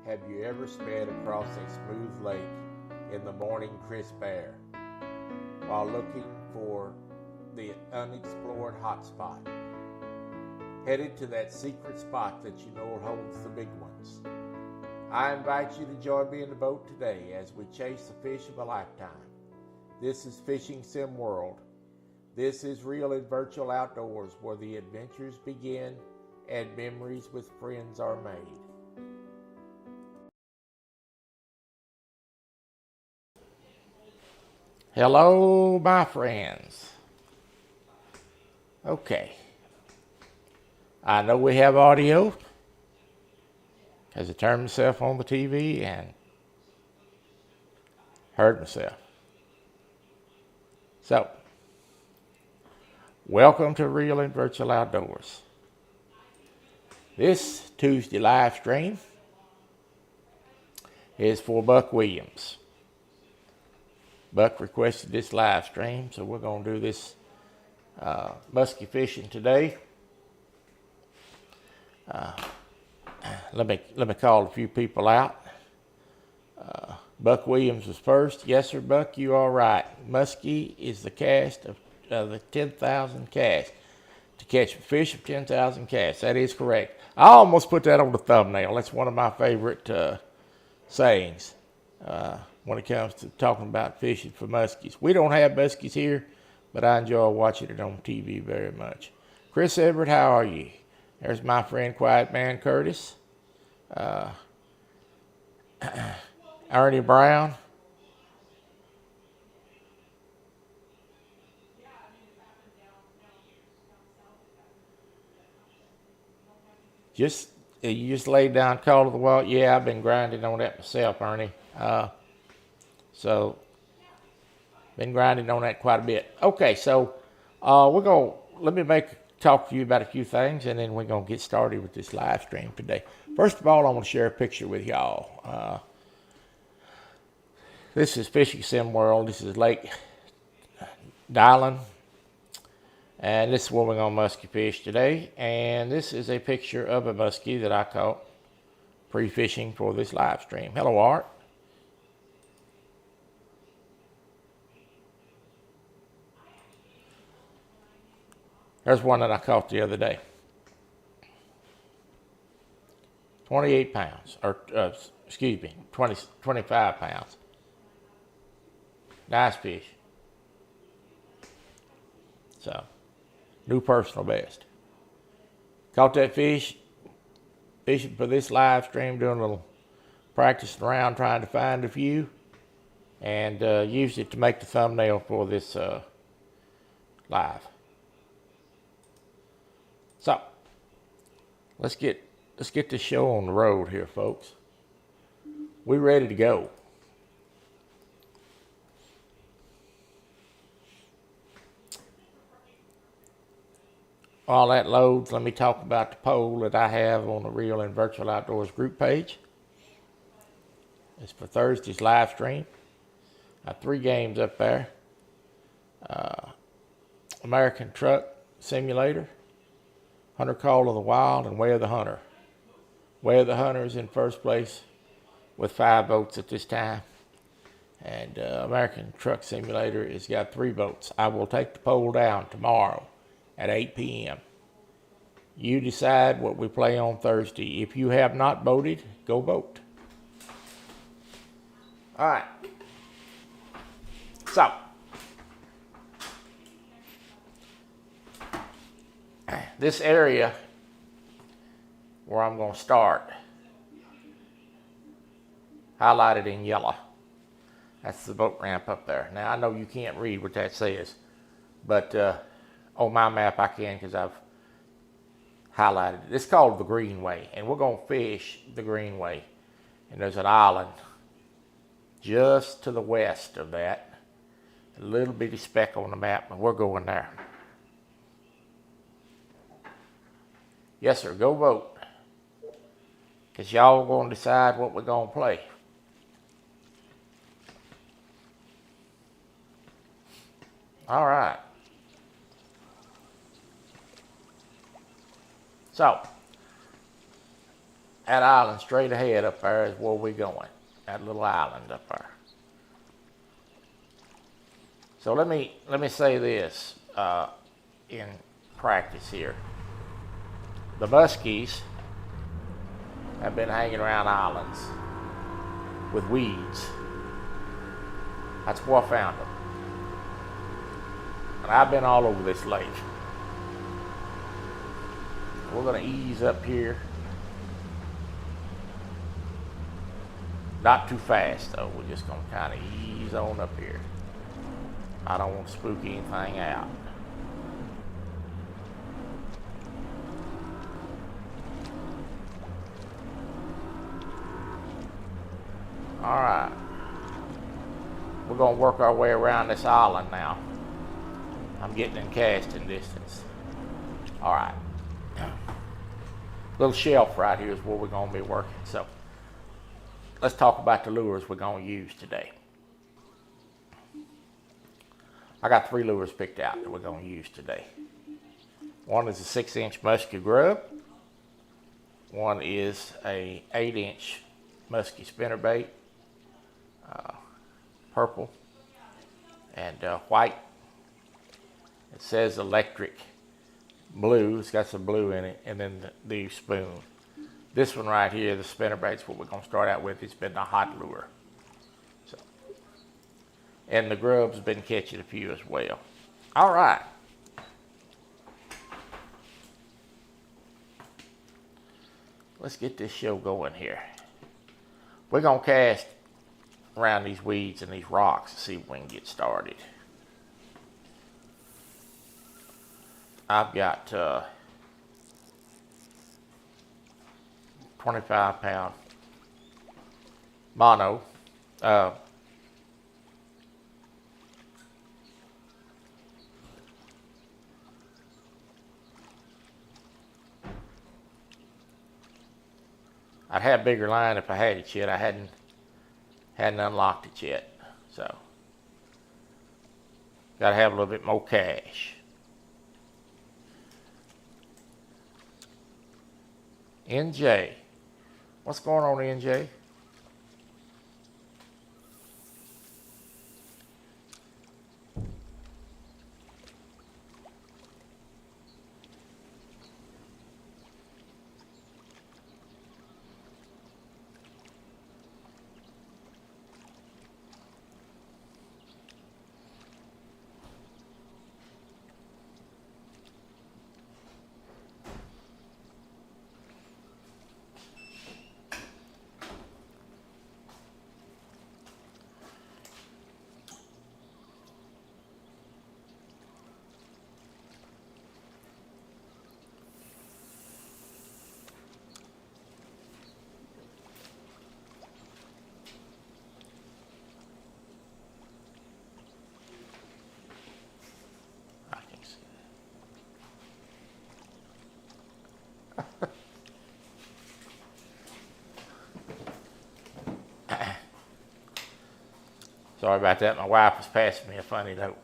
Have you ever sped across a smooth lake in the morning crisp air while looking for the unexplored hotspot? Headed to that secret spot that you know holds the big ones. I invite you to join me in the boat today as we chase the fish of a lifetime. This is Fishing Sim World. This is real and virtual outdoors where the adventures begin and memories with friends are made. Hello, my friends. Okay. I know we have audio because I turned myself on the TV and heard myself. So, welcome to Real and Virtual Outdoors. This Tuesday live stream is for Buck Williams. Buck requested this live stream, so we're going to do this muskie fishing today. Let me call a few people out. Buck Williams was first. Yes, sir, Buck, you are right. Muskie is the cast of the 10,000 cast. To catch a fish of 10,000 casts. That is correct. I almost put that on the thumbnail. That's one of my favorite sayings when it comes to talking about fishing for muskies. We don't have muskies here, but I enjoy watching it on TV very much. Chris Everett, how are you? There's my friend Quiet Man Curtis. Ernie Brown. You just laid down call to the wall. Yeah, I've been grinding on that myself, Ernie. So been grinding on that quite a bit. Okay, so let me talk to you about a few things, and then we're gonna get started with this live stream today. First of all, I want to share a picture with y'all. This is Fishing Sim World. This is Lake Dylan. And this is where we're going to muskie fish today. And this is a picture of a muskie that I caught pre-fishing for this live stream. Hello, Art. There's one that I caught the other day. 28 pounds, or 25 pounds. Nice fish. So, new personal best. Caught that fish, fishing for this live stream, doing a little practicing around trying to find a few, and used it to make the thumbnail for this live. So, let's get this show on the road here, folks. We ready to go. While that loads, let me talk about the poll that I have on the Real and Virtual Outdoors group page. It's for Thursday's live stream. I have 3 games up there. American Truck Simulator, Hunter Call of the Wild, and Way of the Hunter. Way of the Hunter is in first place with 5 votes at this time. And American Truck Simulator has got 3 votes. I will take the poll down tomorrow at 8 p.m. You decide what we play on Thursday. If you have not voted, go vote. All right. So, this area where I'm going to start, highlighted in yellow. That's the boat ramp up there. Now, I know you can't read what that says, but on my map I can because I've highlighted it. It's called the Greenway, and we're going to fish the Greenway. And there's an island just to the west of that, a little bitty speck on the map, and we're going there. Yes, sir, go vote, because y'all are going to decide what we're going to play. All right. So, That island straight ahead up there is where we're going. That little island up there. So let me say this in practice here. The muskies have been hanging around islands with weeds. That's where I found them. And I've been all over this lake. We're going to ease up here. Not too fast though. We're just going to kind of ease on up here. I don't want to spook anything out. All right. We're going to work our way around this island now. I'm getting in casting distance. All right. Little shelf right here is where we're going to be working. So let's talk about the lures we're going to use today. I got 3 lures picked out that we're going to use today. One is a 6-inch muskie grub. One is a 8-inch muskie spinnerbait, purple and white. It says electric blue. It's got some blue in it, and then the spoon. This one right here, the spinnerbait's what we're going to start out with. It's been a hot lure. So, and the grub's been catching a few as well. All right. Let's get this show going here. We're going to cast around these weeds and these rocks to see if we can get started. I've got 25-pound mono. I'd have bigger line if I had it yet. I hadn't unlocked it yet, so gotta have a little bit more cash. NJ, what's going on, NJ? Sorry about that. My wife was passing me a funny note.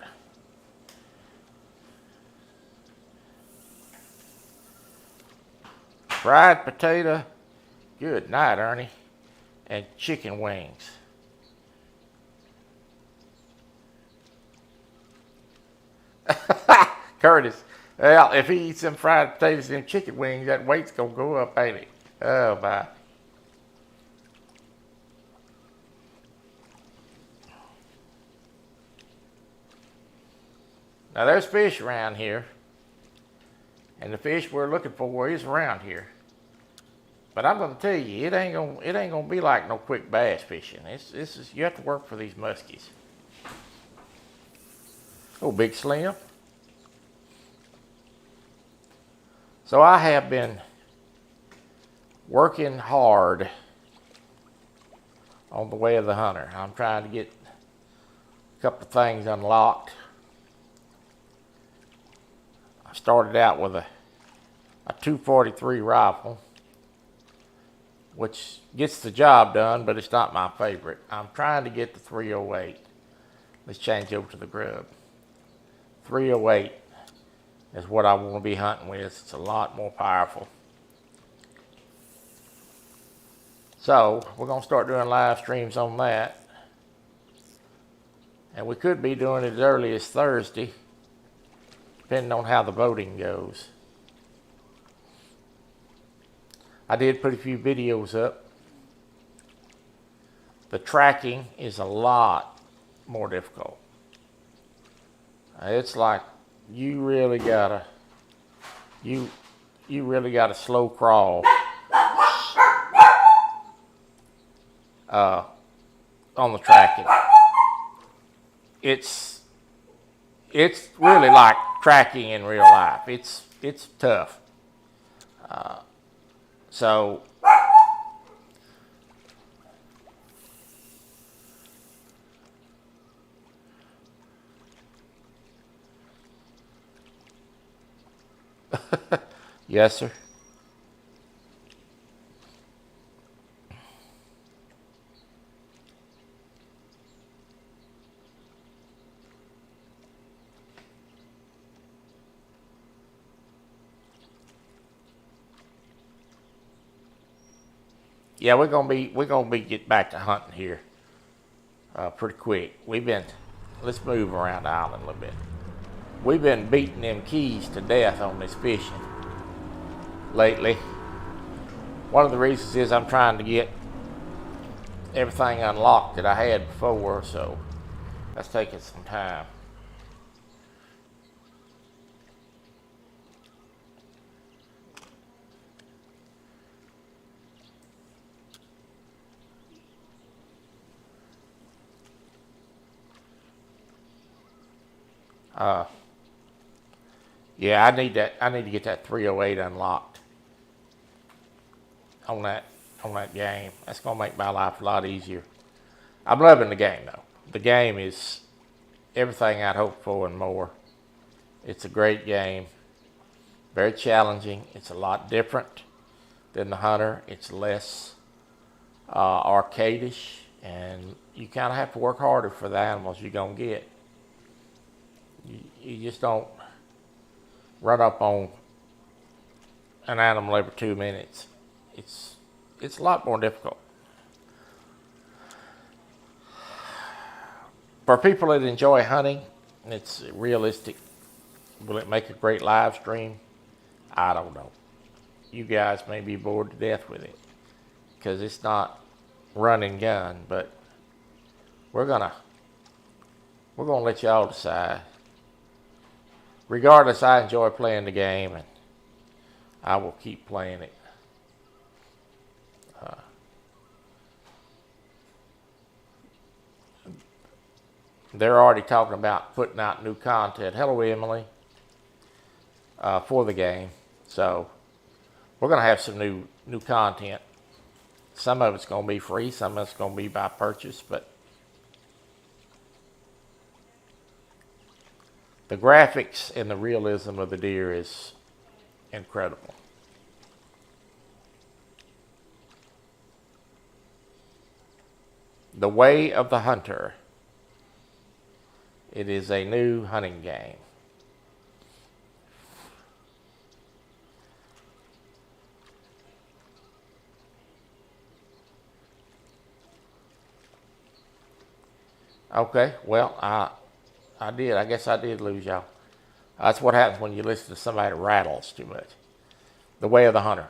Fried potato, good night, Ernie, and chicken wings. Curtis, well, if he eats them fried potatoes and them chicken wings, that weight's gonna go up, ain't it? Oh, my. Now there's fish around here, and the fish we're looking for is around here. But I'm gonna tell you, it ain't gonna be like no quick bass fishing. You have to work for these muskies. Oh, Big Slim. So I have been working hard on the way of the hunter. I'm trying to get a couple of things unlocked. I started out with a 243 rifle, which gets the job done, but it's not my favorite. I'm trying to get the 308. Let's change over to the grub. 308 is what I want to be hunting with. It's a lot more powerful. So we're going to start doing live streams on that. And we could be doing it as early as Thursday, depending on how the voting goes. I did put a few videos up. The tracking is a lot more difficult. It's like you really gotta slow crawl on the tracking. It's really like tracking in real life. It's tough. So yes, sir. Yeah, we're gonna be get back to hunting here pretty quick. Let's move around the island a little bit. We've been beating them keys to death on this fishing lately. One of the reasons is I'm trying to get everything unlocked that I had before, so that's taking some time. Yeah, I need to get that 308 unlocked on that game. That's gonna make my life a lot easier. I'm loving the game though. The game is everything I'd hoped for and more. It's a great game. Very challenging. It's a lot different than the Hunter. It's less arcadish, and you kind of have to work harder for the animals you're gonna get. You just don't run up on an animal every 2 minutes. It's a lot more difficult. For people that enjoy hunting, it's realistic. Will it make a great live stream? I don't know. You guys may be bored to death with it because it's not run and gun, but we're gonna let y'all decide. Regardless, I enjoy playing the game, and I will keep playing it. They're already talking about putting out new content. Hello, Emily, for the game. So we're going to have some new content. Some of it's going to be free. Some of it's going to be by purchase. But the graphics and the realism of the deer is incredible. The Way of the Hunter. It is a new hunting game. Okay, well, I did. I guess I did lose y'all. That's what happens when you listen to somebody that rattles too much. The Way of the Hunter.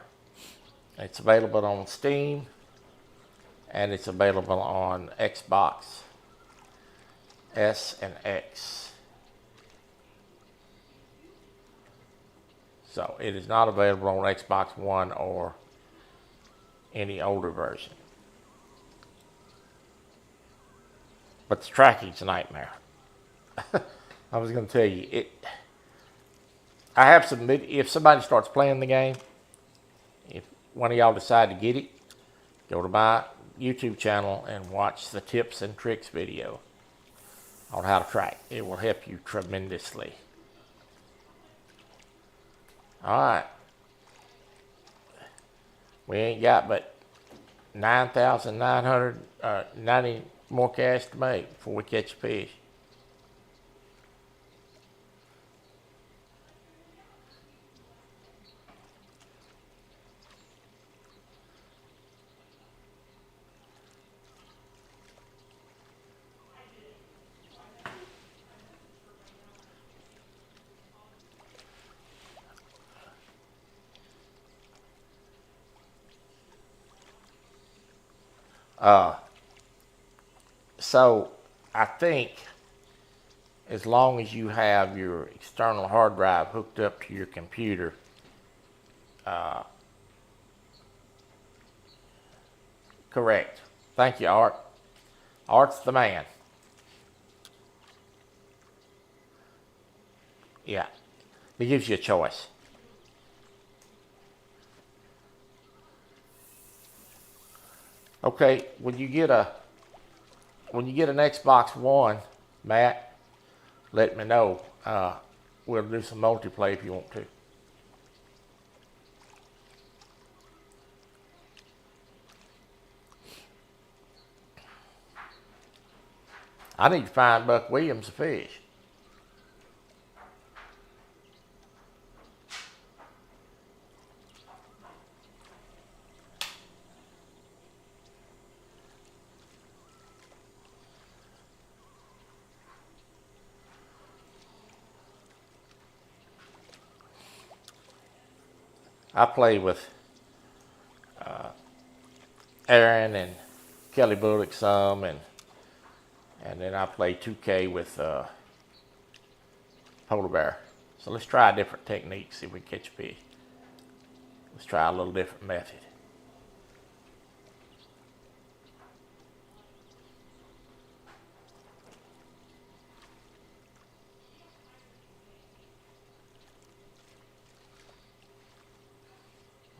It's available on Steam, and it's available on Xbox S and X. So it is not available on Xbox One or any older version. But the tracking's a nightmare. I was going to tell you, I have some, if somebody starts playing the game, if one of y'all decide to get it, go to my YouTube channel and watch the tips and tricks video on how to track. It will help you tremendously. Alright. We ain't got but 9,990 more casts to make before we catch a fish. So I think as long as you have your external hard drive hooked up to your computer, correct. Thank you, Art. Art's the man. Yeah, it gives you a choice. Okay, when you get an Xbox One, Matt, let me know. We'll do some multiplayer if you want to. I need to find Buck Williams a fish. I play with Aaron and Kelly Bullock some, and then I play 2K with Polar Bear. So let's try a different technique, see if we can catch a fish. Let's try a little different method.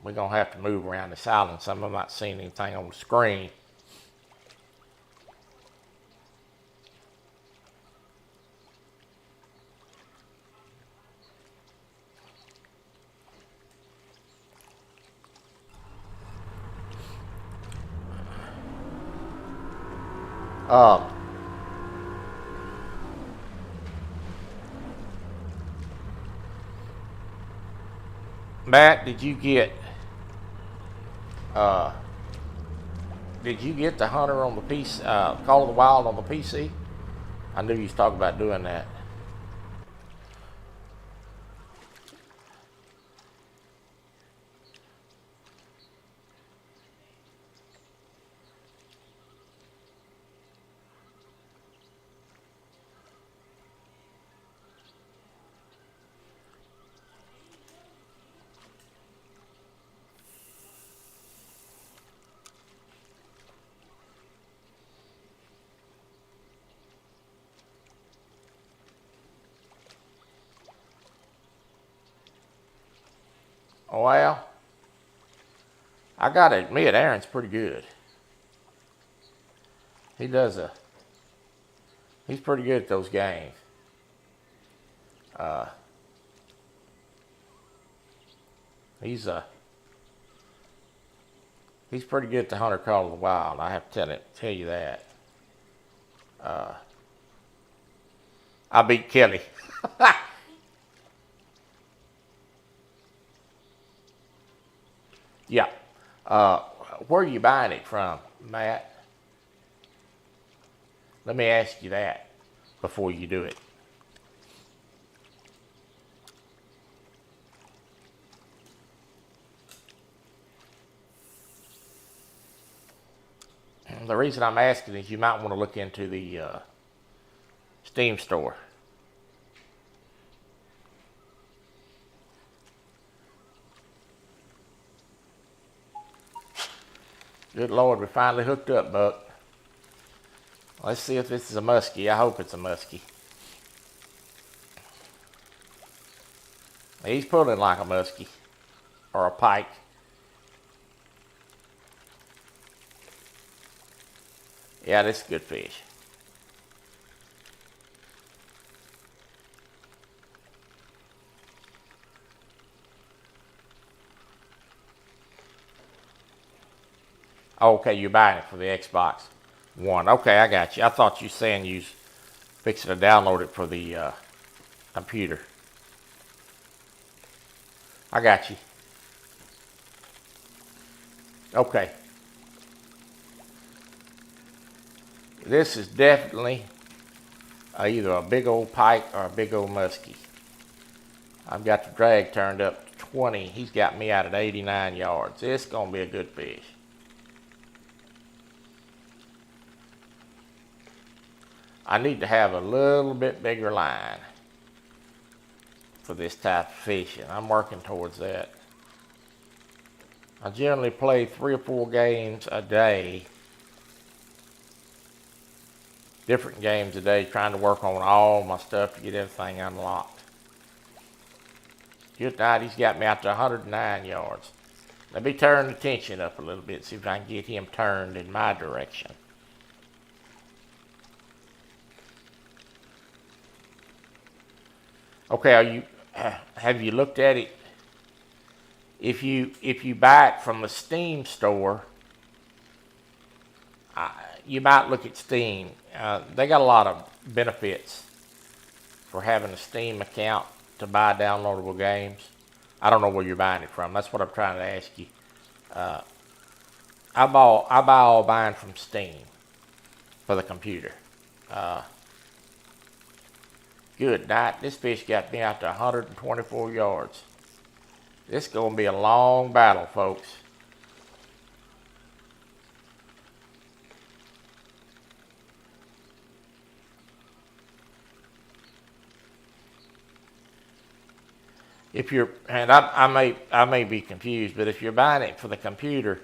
We're going to have to move around this island. Some of them not seeing anything on the screen. Matt, did you get the Hunter on the PC, Call of the Wild on the PC? I knew you was talking about doing that. Oh, well, I gotta admit, Aaron's pretty good. He's pretty good at those games. He's pretty good at the Hunter Call of the Wild. I have to tell you that. I beat Kelly. Yeah. Where are you buying it from, Matt? Let me ask you that before you do it. The reason I'm asking is you might want to look into the Steam store. Good Lord, we finally hooked up, Buck. Let's see if this is a muskie. I hope it's a muskie. He's pulling like a muskie or a pike. Yeah, this is a good fish. Okay, you're buying it for the Xbox One. Okay, I got you. I thought you were saying you was fixing to download it for the computer. I got you. Okay. This is definitely either a big old pike or a big old muskie. I've got the drag turned up to 20. He's got me out at 89 yards. It's going to be a good fish. I need to have a little bit bigger line for this type of fishing. I'm working towards that. I generally play 3 or 4 games a day. Different games a day, trying to work on all my stuff to get everything unlocked. Good night, he's got me out to 109 yards. Let me turn the tension up a little bit, see if I can get him turned in my direction. Okay, have you looked at it? If you buy it from a Steam store, you might look at Steam. They got a lot of benefits for having a Steam account to buy downloadable games. I don't know where you're buying it from. That's what I'm trying to ask you. I buy all mine from Steam for the computer. Good night. This fish got me out to 124 yards. This is going to be a long battle, folks. If you're, and I may be confused, but if you're buying it for the computer,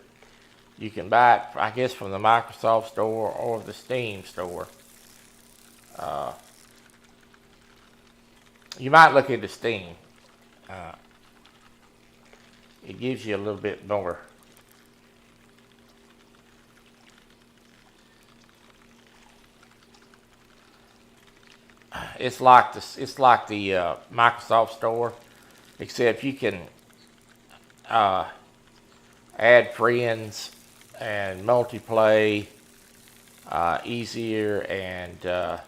you can buy it, I guess, from the Microsoft store or the Steam store. You might look into Steam. It gives you a little bit more. It's like the Microsoft store, except you can add friends and multiplay easier, and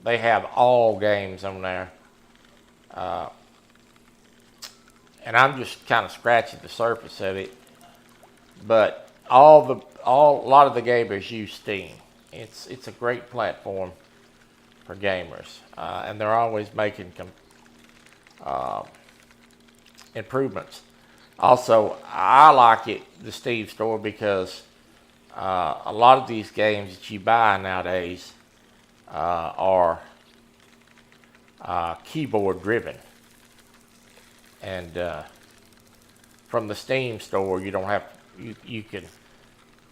they have all games on there. And I'm just kind of scratching the surface of it, but a lot of the gamers use Steam. It's a great platform for gamers, and they're always making improvements. Also, I like the Steam store because a lot of these games that you buy nowadays are keyboard driven, and from the Steam store you don't have you can.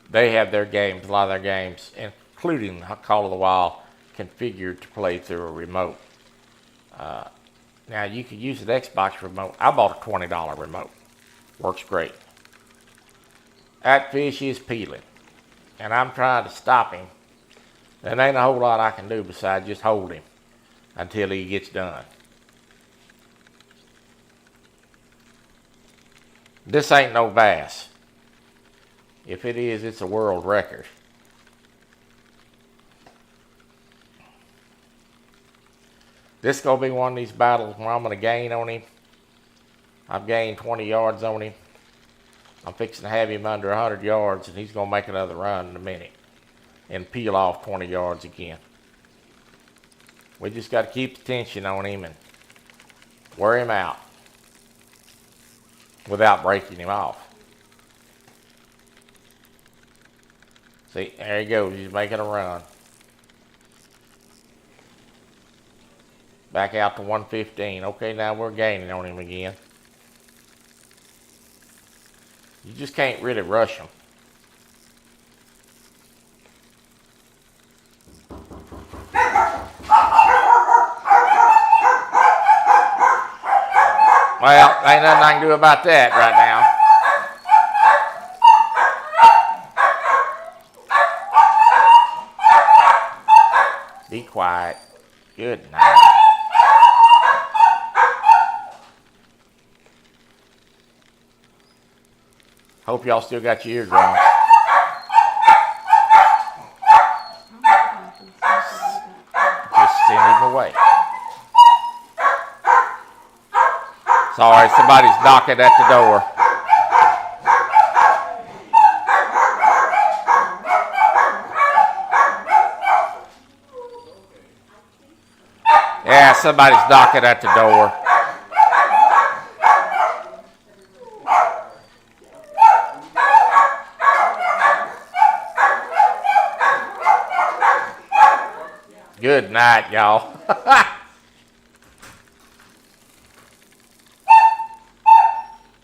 They have their games, a lot of their games, including Call of the Wild, configured to play through a remote. Now you could use an Xbox remote. I bought a $20 remote. Works great. That fish is peeling, and I'm trying to stop him. There ain't a whole lot I can do besides just hold him until he gets done. This ain't no bass. If it is, it's a world record. This is going to be one of these battles where I'm going to gain on him. I've gained 20 yards on him. I'm fixing to have him under 100 yards, and he's going to make another run in a minute and peel off 20 yards again. We just got to keep the tension on him and wear him out without breaking him off. See, there he goes. He's making a run. Back out to 115. Okay, now we're gaining on him again. You just can't really rush him. Well, ain't nothing I can do about that right now. Be quiet. Good night. Hope y'all still got your eardrums. Just send him away. Sorry, somebody's knocking at the door. Yeah, somebody's knocking at the door. Good night, y'all.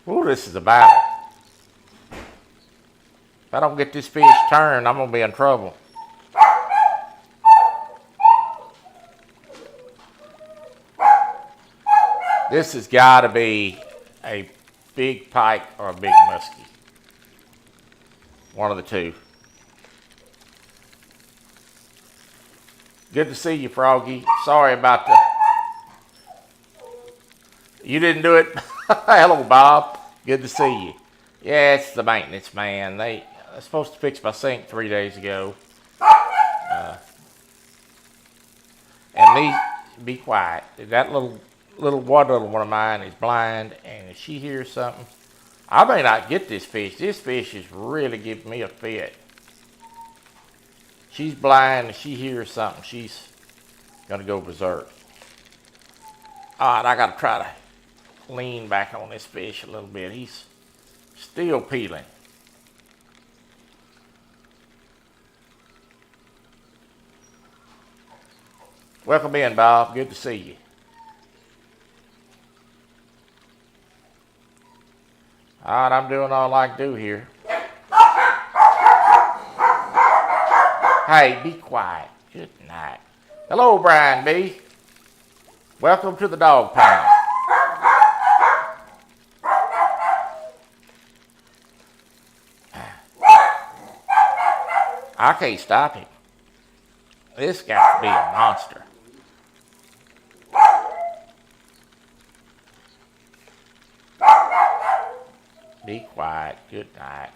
Ooh, this is a battle. If I don't get this fish turned, I'm going to be in trouble. This has got to be a big pike or a big muskie. One of the two. Good to see you, Froggy. Sorry about the... You didn't do it? Hello, Bob. Good to see you. Yeah, it's the maintenance man. They're supposed to fix my sink 3 days ago. And these... Be quiet. That little one of mine is blind, and if she hears something, I may not get this fish. This fish is really giving me a fit. She's blind, and she hears something, she's gonna go berserk. All right, I gotta try to lean back on this fish a little bit. He's still peeling. Welcome in, Bob. Good to see you. All right, I'm doing all I can do here. Hey, be quiet. Good night. Hello, Brian B. Welcome to the dog pound. I can't stop him. This got to be a monster. Be quiet. Good night.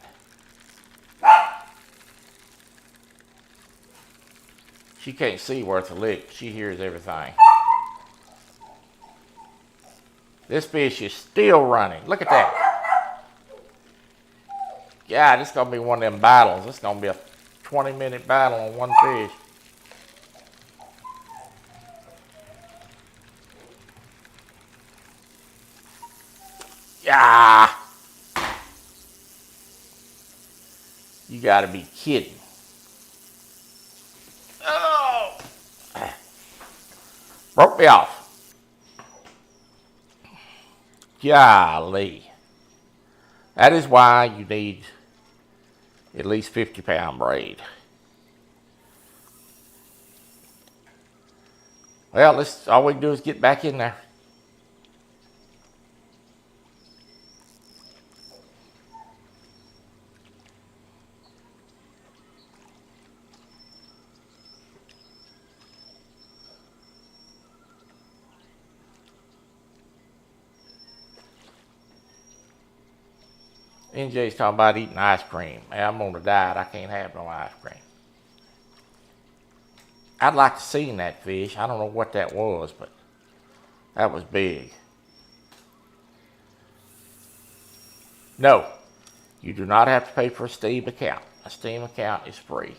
She can't see worth a lick. She hears everything. This fish is still running. Look at that. God, it's going to be one of them battles. It's going to be a 20-minute battle on one fish. Yeah. You got to be kidding. Oh. Broke me off. Golly. That is why you need at least 50-pound braid. Well, all we can do is get back in there. NJ's talking about eating ice cream. Hey, I'm on a diet. I can't have no ice cream. I'd like to see that fish. I don't know what that was, but that was big. No, you do not have to pay for a Steam account. A Steam account is free.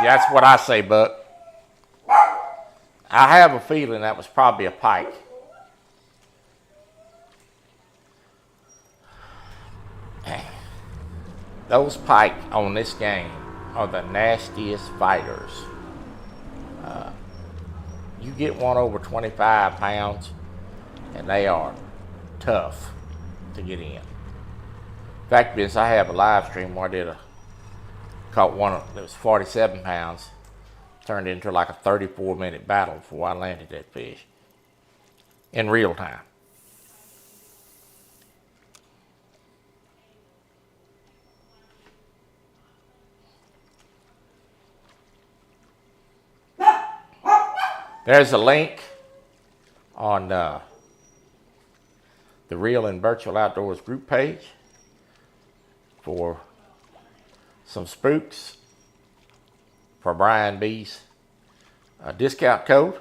That's what I say, Buck. I have a feeling that was probably a pike. Those pike on this game are the nastiest fighters. You get one over 25 pounds, and they are tough to get in. Fact is, I have a live stream where I caught one that was 47 pounds, turned into like a 34-minute battle before I landed that fish in real time. There's a link on the Real and Virtual Outdoors group page for some spooks for Brian B's discount code.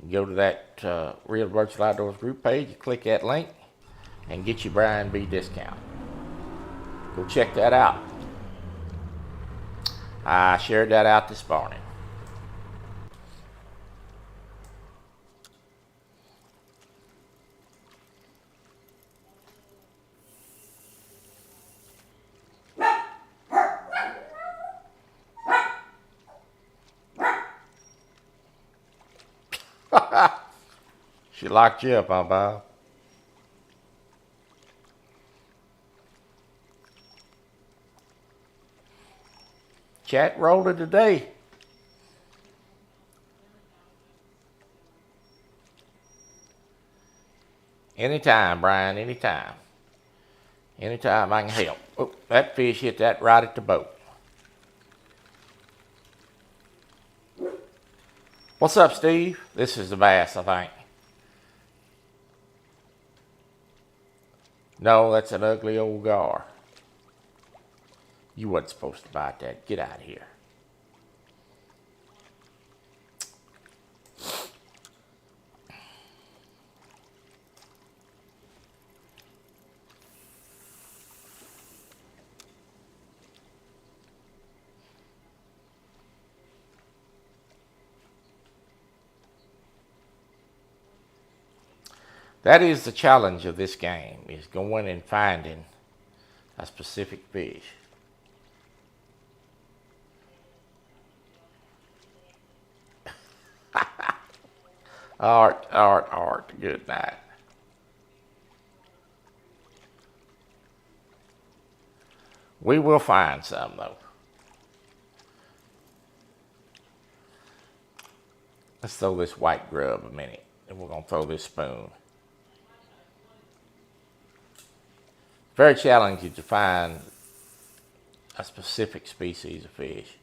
You go to that Real Virtual Outdoors group page, you click that link, and get your Brian B discount. Go check that out. I shared that out this morning. She locked you up, huh, Bob? Chat rolling today. Anytime, Brian, anytime. Anytime I can help. Oh, that fish hit that right at the boat. What's up, Steve? This is the bass, I think. No, that's an ugly old gar. You wasn't supposed to bite that. Get out of here. That is the challenge of this game, is going and finding a specific fish. Art, good night. We will find some, though. Let's throw this white grub a minute, and we're going to throw this spoon. Very challenging to find a specific species of fish.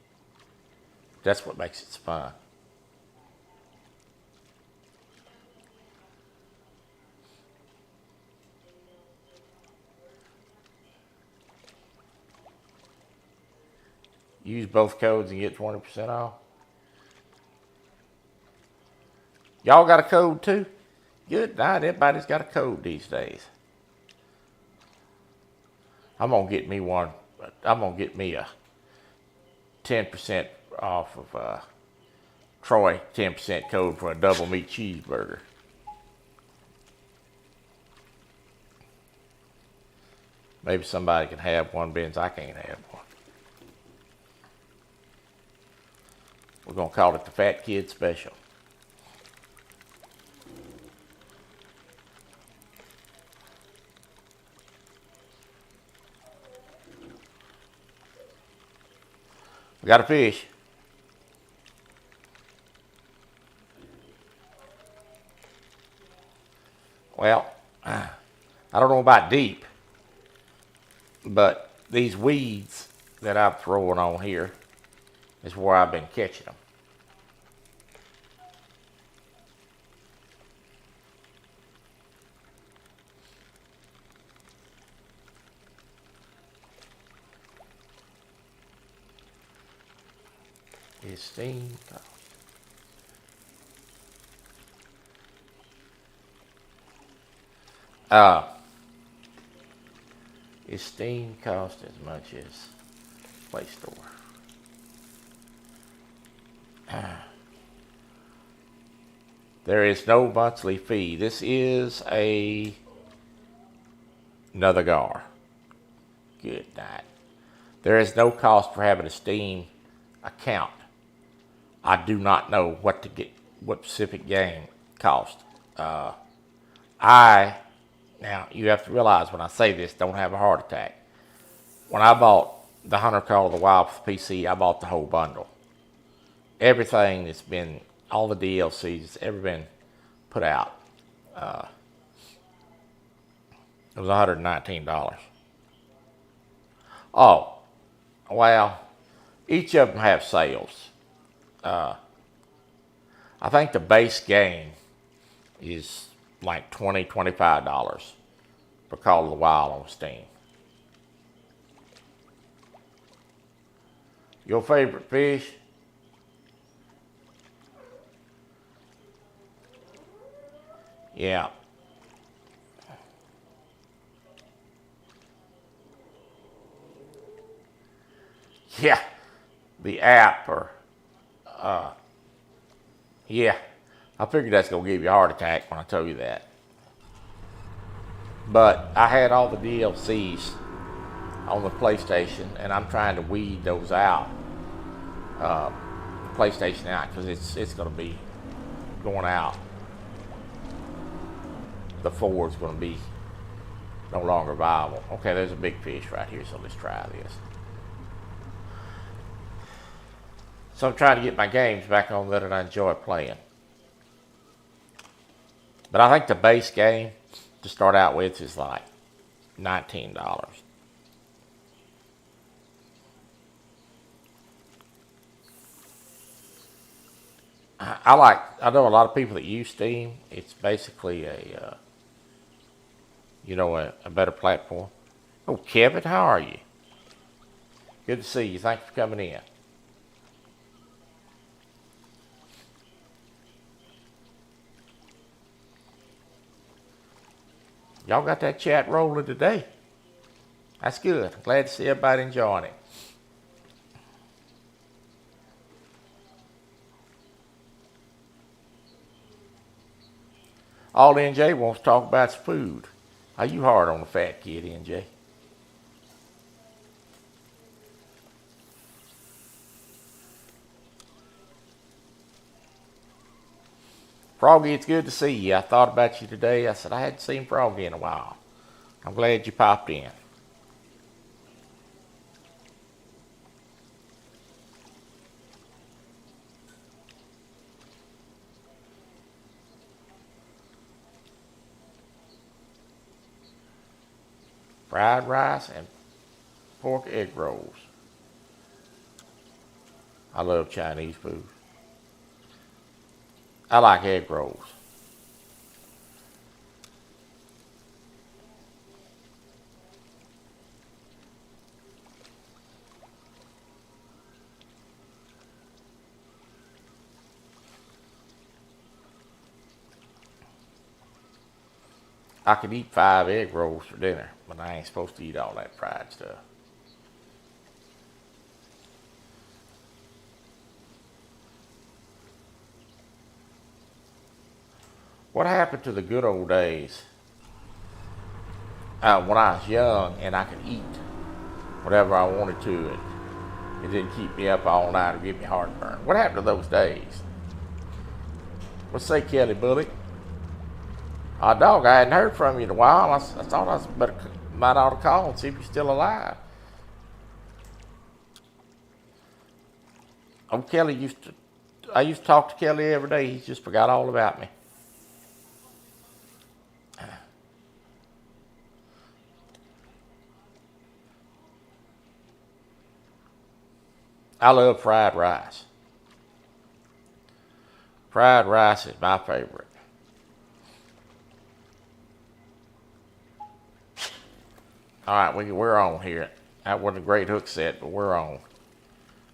That's what makes it fun. Use both codes and get 20% off. Y'all got a code too? Good night. Everybody's got a code these days. I'm gonna get me one. I'm gonna get me a 10% off of Troy 10% code for a double meat cheeseburger. Maybe somebody can have one, Benz. I can't have one. We're gonna call it the Fat Kid Special. We got a fish. Well, I don't know about deep, but these weeds that I'm throwing on here is where I've been catching them. Esteemed cost. Esteemed cost as much as Play Store. There is no monthly fee. This is another gar. Good night. There is no cost for having a Steam account. I do not know what specific game cost. Now you have to realize when I say this, don't have a heart attack. When I bought the Hunter Call of the Wild for PC, I bought the whole bundle. Everything that's been, all the DLCs that's ever been put out. It was $119. Oh, well, each of them have sales. I think the base game is like $20, $25 for Call of the Wild on Steam. Your favorite fish? Yeah. Yeah. The app or yeah, I figured that's going to give you a heart attack when I tell you that. But I had all the DLCs on the PlayStation, and I'm trying to weed those out. PlayStation out, because it's going to be going out. the 4 is going to be no longer viable. Okay, there's a big fish right here, so let's try this. So I'm trying to get my games back on that I enjoy playing. But I think the base game to start out with is like $19. I know a lot of people that use Steam. It's basically a better platform. Oh, Kevin, how are you? Good to see you. Thanks for coming in. Y'all got that chat rolling today. That's good. Glad to see everybody enjoying it. All NJ wants to talk about is food. Are you hard on the fat kid, NJ? Froggy, it's good to see you. I thought about you today. I said I hadn't seen Froggy in a while. I'm glad you popped in. Fried rice and pork egg rolls. I love Chinese food. I like egg rolls. I could eat 5 egg rolls for dinner, but I ain't supposed to eat all that fried stuff. What happened to the good old days when I was young and I could eat whatever I wanted to and it didn't keep me up all night or give me heartburn? What happened to those days? Let's say, Kelly Bullock. Dog, I hadn't heard from you in a while. I thought might ought to call and see if you're still alive. Oh, Kelly I used to talk to Kelly every day. He just forgot all about me. I love fried rice. Fried rice is my favorite. All right, we're on here. That wasn't a great hook set, but we're on.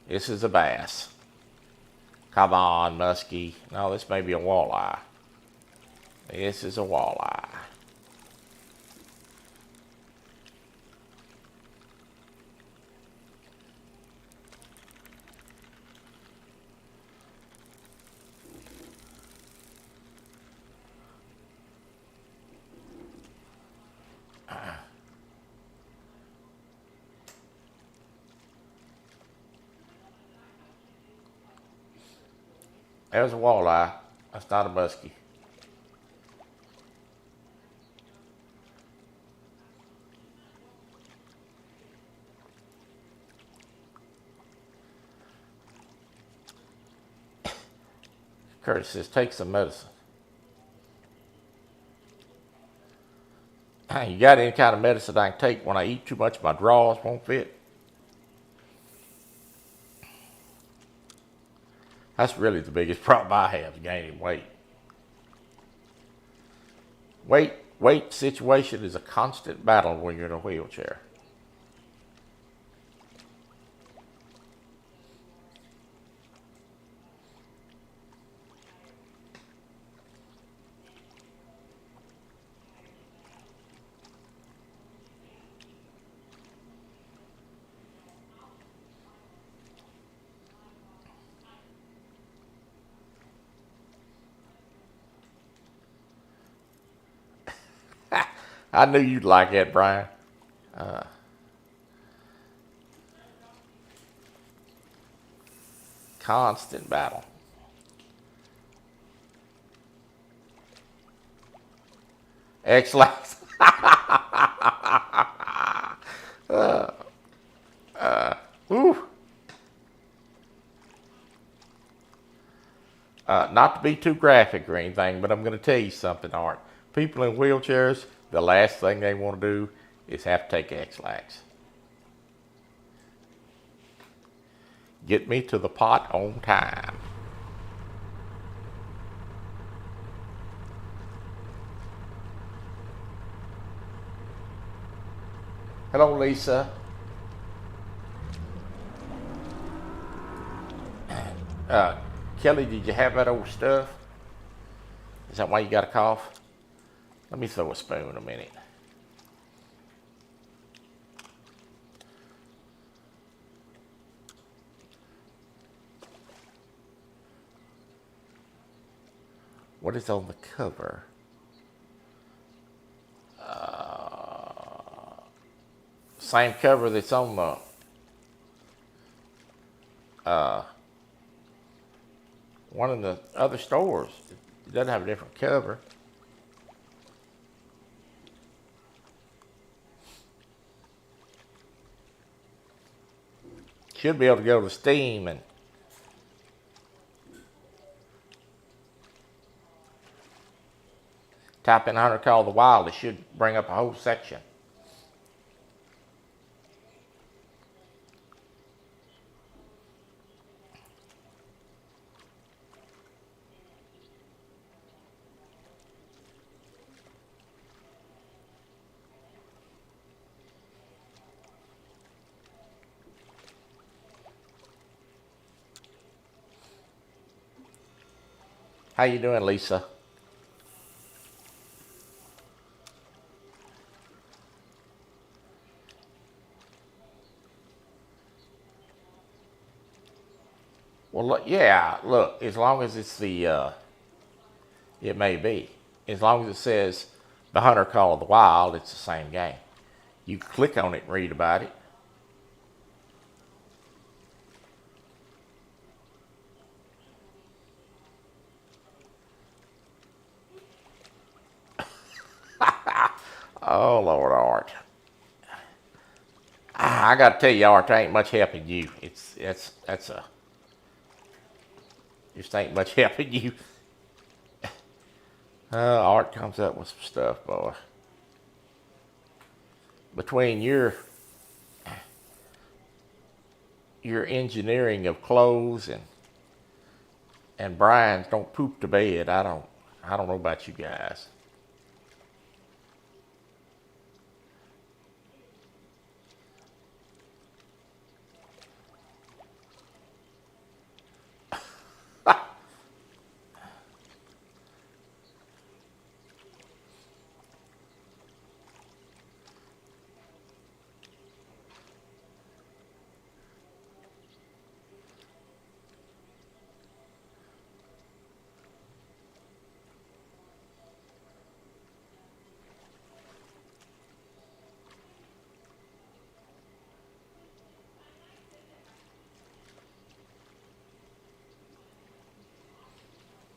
This is a bass. Come on, Muskie. No, this may be a walleye. This is a walleye. There's a walleye. That's not a muskie. Curtis says, take some medicine. You got any kind of medicine I can take when I eat too much, my drawers won't fit? That's really the biggest problem I have, is gaining weight. Weight situation is a constant battle when you're in a wheelchair. I knew you'd like that, Brian. Constant battle. X-Lax. Whew. Not to be too graphic or anything, but I'm going to tell you something, Art. People in wheelchairs, the last thing they want to do is have to take X-Lax. Get me to the pot on time. Hello, Lisa. Kelly, did you have that old stuff? Is that why you got a cough? Let me throw a spoon a minute. What is on the cover? Same cover that's on the one of the other stores. It doesn't have a different cover. Should be able to go to Steam and type in Hunter Call the Wild. It should bring up a whole section. How you doing, Lisa? Well, look, yeah, look, as long as it's the, it may be. As long as it says the Hunter Call of the Wild, it's the same game. You click on it and read about it. Oh, Lord, Art. I got to tell you, Art, there ain't much helping you. Just ain't much helping you. Art comes up with some stuff, boy. Between your engineering of clothes and Brian's don't poop to bed, I don't know about you guys.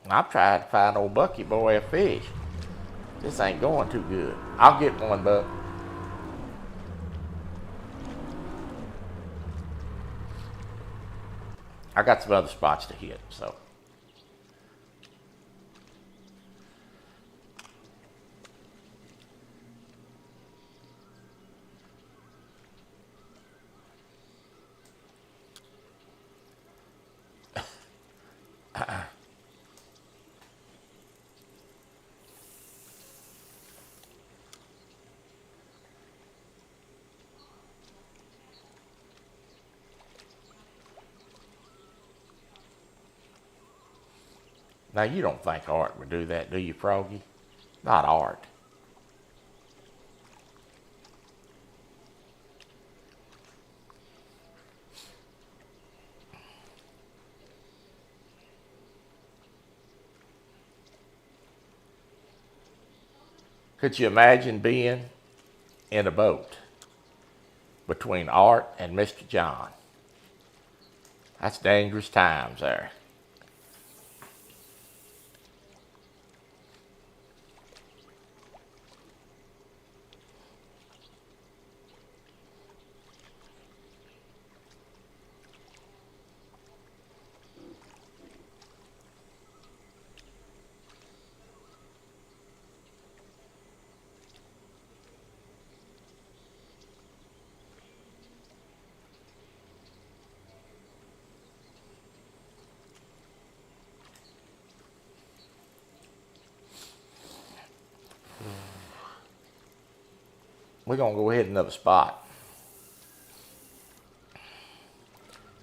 I'm trying to find old Bucky boy a fish. This ain't going too good. I'll get one, Buck. I got some other spots to hit, so. Now, you don't think Art would do that, do you, Froggy? Not Art. Could you imagine being in a boat between Art and Mr. John? That's dangerous times there. We're gonna go ahead another spot.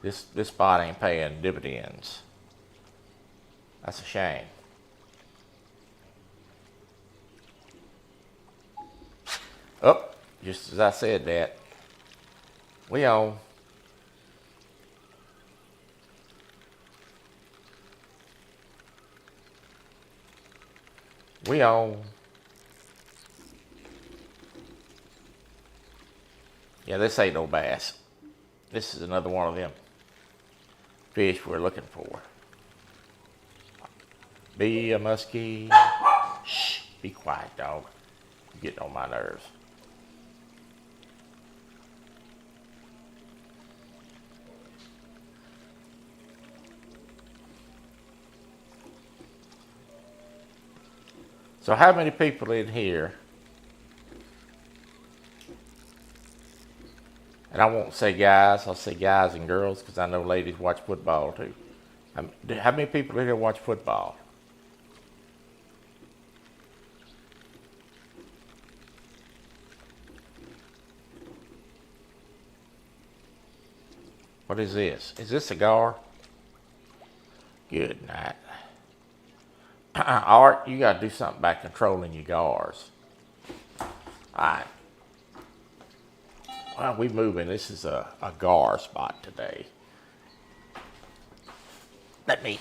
This spot ain't paying dividends. That's a shame. Oh, just as I said that, we on. We on. Yeah, this ain't no bass. This is another one of them fish we're looking for. Be a muskie. Shh, be quiet, dog. You're getting on my nerves. So how many people in here, and I won't say guys, I'll say guys and girls because I know ladies watch football too. How many people in here watch football? What is this? Is this a gar? Good night. Art, you got to do something about controlling your gars. Alright. Well, we moving. This is a gar spot today. Let me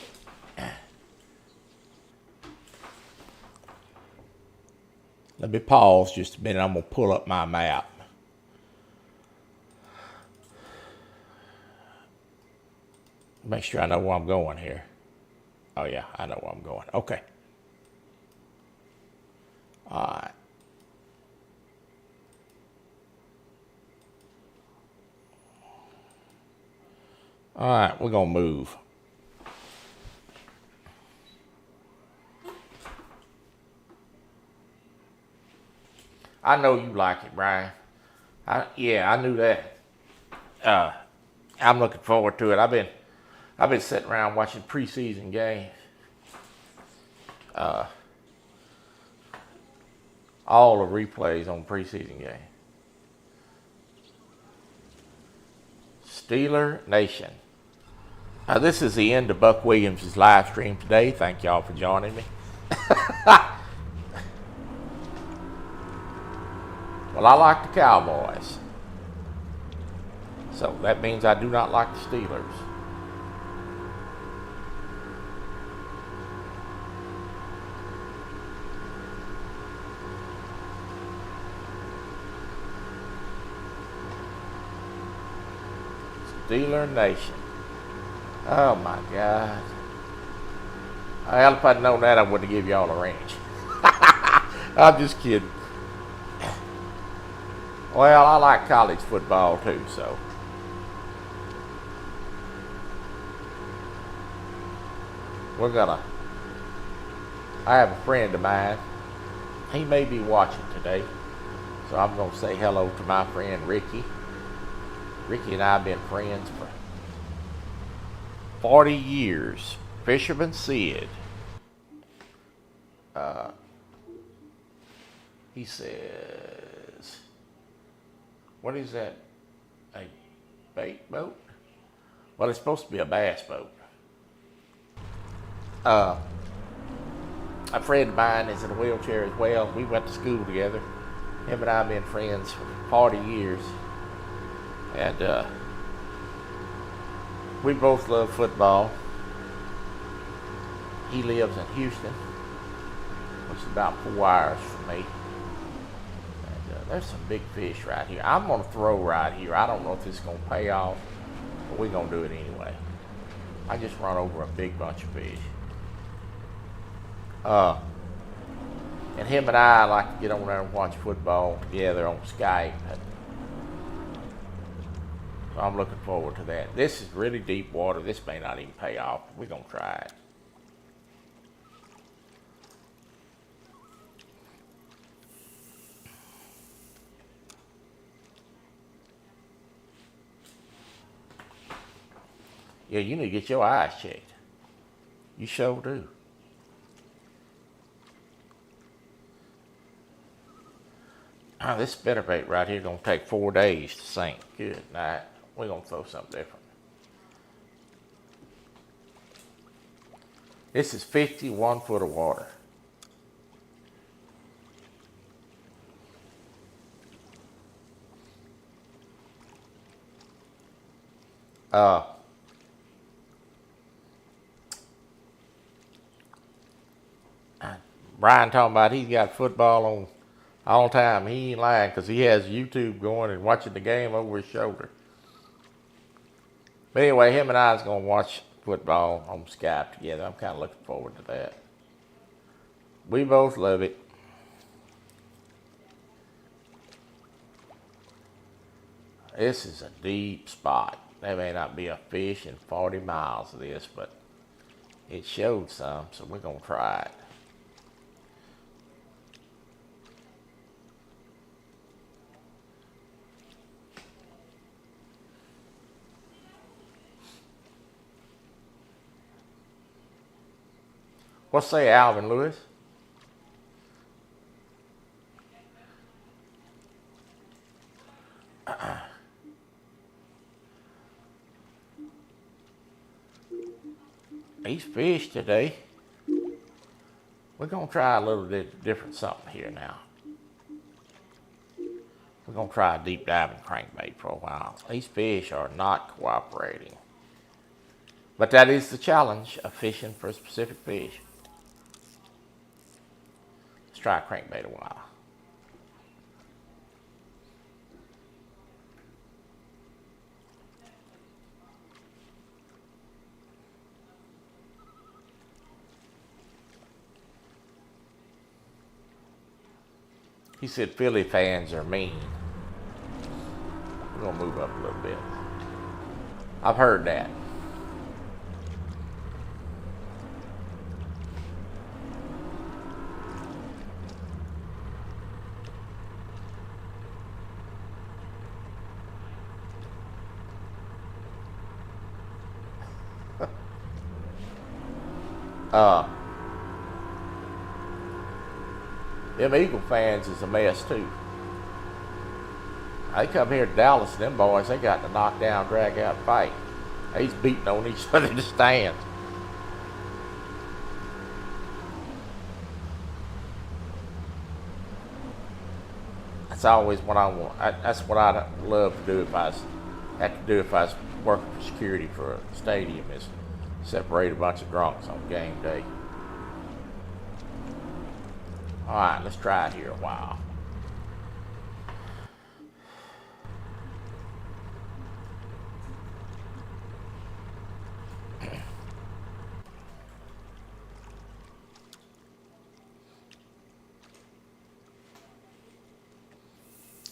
pause just a minute. I'm going to pull up my map. Make sure I know where I'm going here. Oh yeah, I know where I'm going. Okay. All right. All right, we're going to move. I know you like it, Brian. Yeah, I knew that. I'm looking forward to it. I've been sitting around watching preseason games. All the replays on preseason games. Steeler Nation. This is the end of Buck Williams' live stream today. Thank y'all for joining me. Well, I like the Cowboys. So that means I do not like the Steelers. Steeler Nation. Oh my God. Well, if I'd known that, I wouldn't give y'all a ranch. I'm just kidding. Well, I like college football too, so. I have a friend of mine. He may be watching today, so I'm going to say hello to my friend Ricky. Ricky and I have been friends for 40 years. Fisherman Sid. He says, what is that? A bait boat? Well, it's supposed to be a bass boat. A friend of mine is in a wheelchair as well. We went to school together. Him and I have been friends for 40 years. And we both love football. He lives in Houston, which is about 4 hours from me. And there's some big fish right here. I'm going to throw right here. I don't know if it's going to pay off, but we're going to do it anyway. I just run over a big bunch of fish. And him and I like to get on there and watch football together on Skype. So I'm looking forward to that. This is really deep water. This may not even pay off. We're going to try it. Yeah, you need to get your eyes checked. You sure do. This spinnerbait right here gonna take 4 days to sink. Good night. We're gonna throw something different. This is 51 foot of water. Brian talking about he's got football on all the time. He ain't lying because he has YouTube going and watching the game over his shoulder. But anyway, him and I is going to watch football on Skype together. I'm kind of looking forward to that. We both love it. This is a deep spot. There may not be a fish in 40 miles of this, but it showed some, so we're going to try it. What say, Alvin Lewis? These fish today. We're going to try a little bit different something here now. We're going to try a deep diving crankbait for a while. These fish are not cooperating. But that is the challenge of fishing for a specific fish. Let's try a crankbait a while. He said Philly fans are mean. We're going to move up a little bit. I've heard that. Them Eagle fans is a mess too. They come here to Dallas and them boys, they got to knock down, drag out, fight. He's beating on each other in the stands. That's always what I want. That's what I'd love to do if I was working for security for a stadium, is separate a bunch of drunks on game day. All right, let's try it here a while.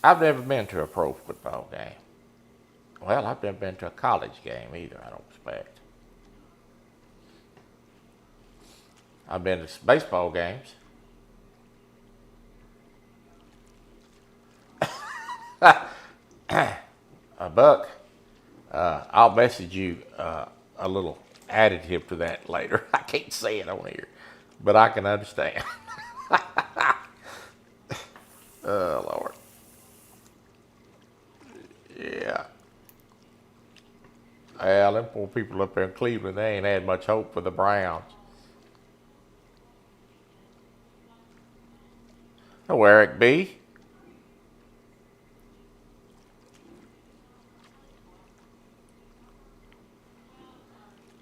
I've never been to a pro football game. Well, I've never been to a college game either, I don't expect. I've been to baseball games. Buck, I'll message you a little additive to that later. I can't say it on here, but I can understand. Oh, Lord. Yeah. Well, them poor people up there in Cleveland, they ain't had much hope for the Browns. Oh, Eric B.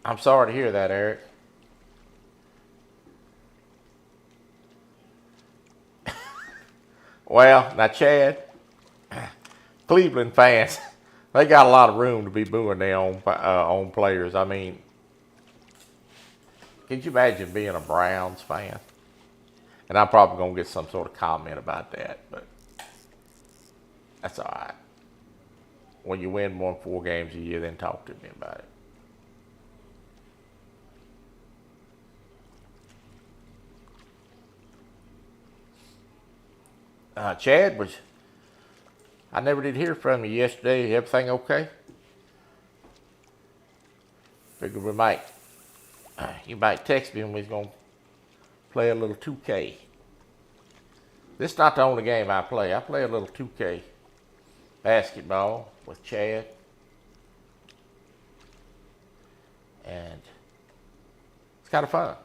I'm sorry to hear that, Eric. Well, now, Chad, Cleveland fans, they got a lot of room to be booing their own players. I mean, can you imagine being a Browns fan? And I'm probably going to get some sort of comment about that, but that's all right. When you win more than 4 games a year, then talk to me about it. Chad, I never did hear from you yesterday. Everything okay? Figured you might text me and we was going to play a little 2K. This is not the only game I play. I play a little 2K basketball with Chad. And it's kind of fun.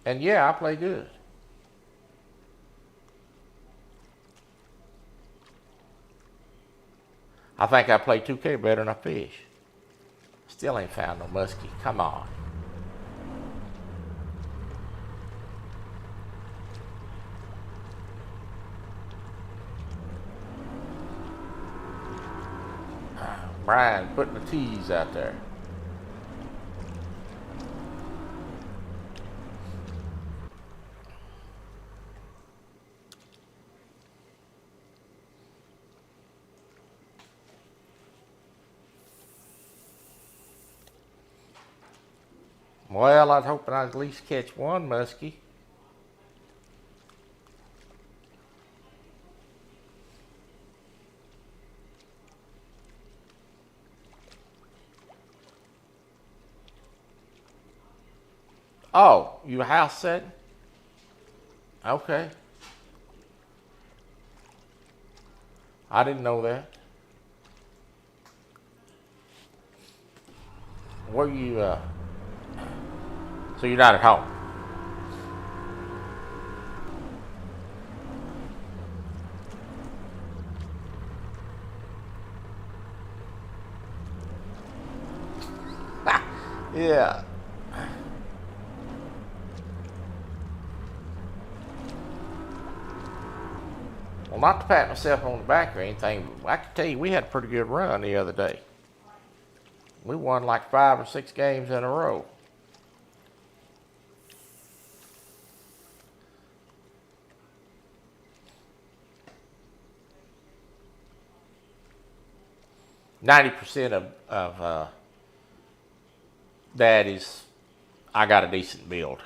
And yeah, I play good. I think I play 2K better than I fish. Still ain't found no muskie. Come on. Brian putting the tees out there. Well, I was hoping I'd at least catch one muskie. Oh, you house setting? Okay. I didn't know that. Where you, so you're not at home? Yeah. Well, not to pat myself on the back or anything, but I can tell you we had a pretty good run the other day. We won like 5 or 6 games in a row. %90 of that is I got a decent build.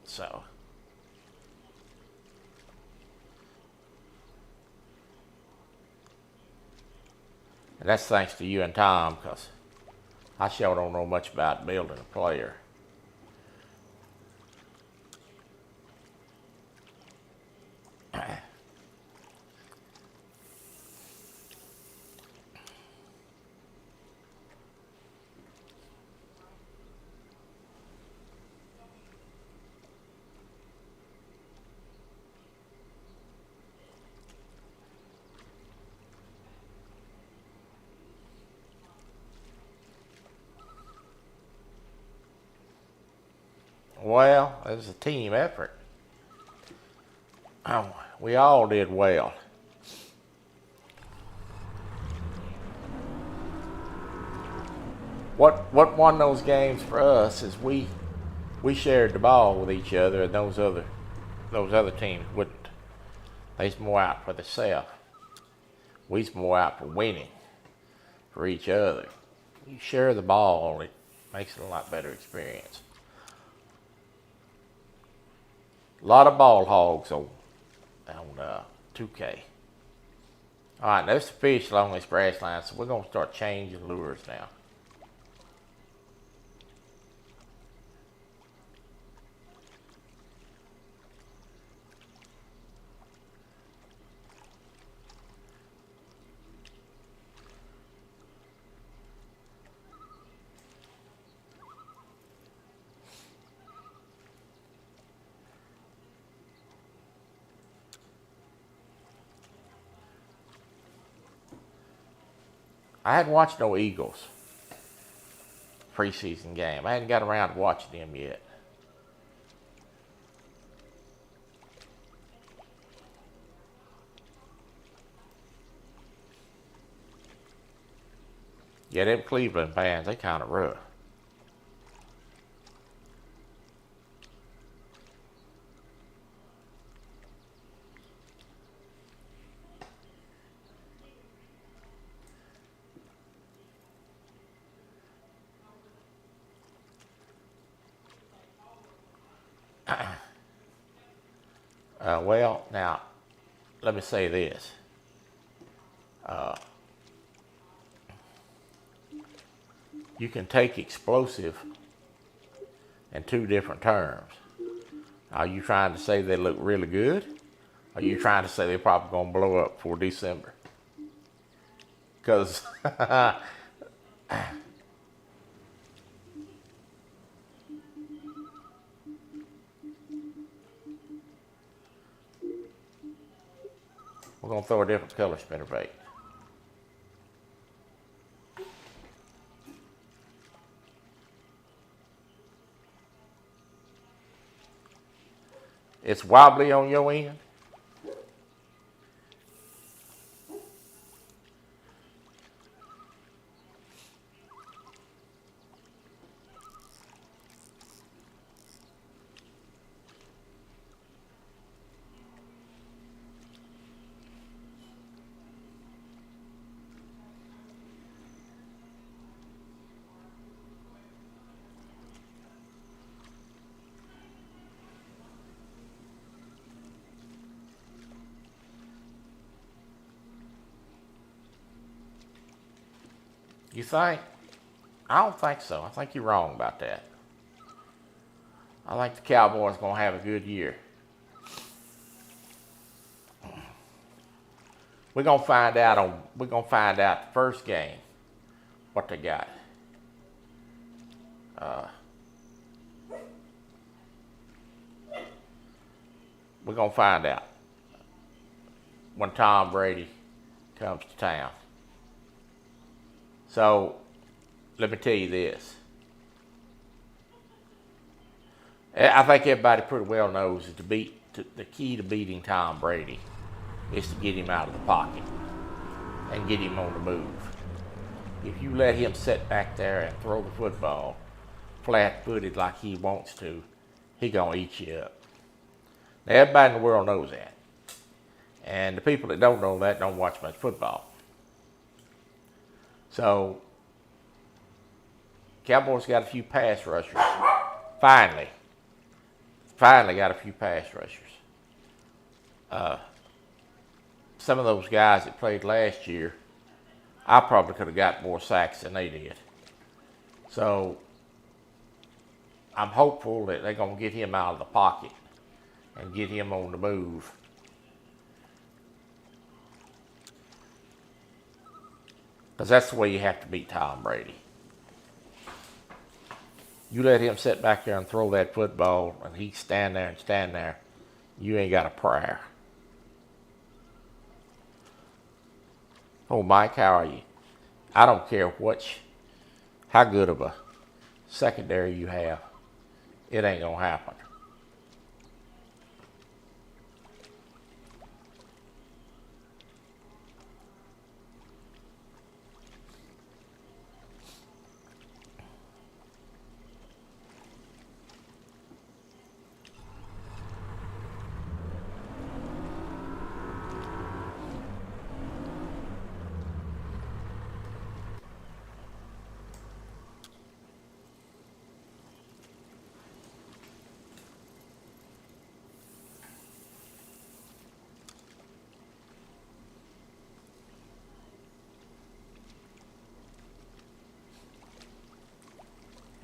So. And that's thanks to you and Tom, because I sure don't know much about building a player. Well, it was a team effort. Oh, we all did well. What won those games for us is we shared the ball with each other, and those other teams wouldn't. They's more out for themselves. We's more out for winning for each other. You share the ball, it makes it a lot better experience. A lot of ball hogs on 2K. All right, there's the fish along this grass line, so we're going to start changing lures now. I hadn't watched no Eagles preseason game. I hadn't got around to watching them yet. Yeah, them Cleveland fans, they kind of rough. Well, now, let me say this. You can take explosive in 2 different terms. Are you trying to say they look really good? Are you trying to say they're probably going to blow up for December? Because we're going to throw a different color spinnerbait. It's wobbly on your end. You think? I don't think so. I think you're wrong about that. I think the Cowboys going to have a good year. We're going to find out the first game what they got. We're going to find out when Tom Brady comes to town. So, let me tell you this. I think everybody pretty well knows that the key to beating Tom Brady is to get him out of the pocket and get him on the move. If you let him sit back there and throw the football flat-footed like he wants to, he gonna eat you up. Now, everybody in the world knows that. And the people that don't know that don't watch much football. So, Cowboys got a few pass rushers. Finally got a few pass rushers. Some of those guys that played last year, I probably could have got more sacks than they did. So, I'm hopeful that they're going to get him out of the pocket and get him on the move. Because that's the way you have to beat Tom Brady. You let him sit back there and throw that football, and he stand there, you ain't got a prayer. Oh, Mike, how are you? I don't care how good of a secondary you have. It ain't gonna happen.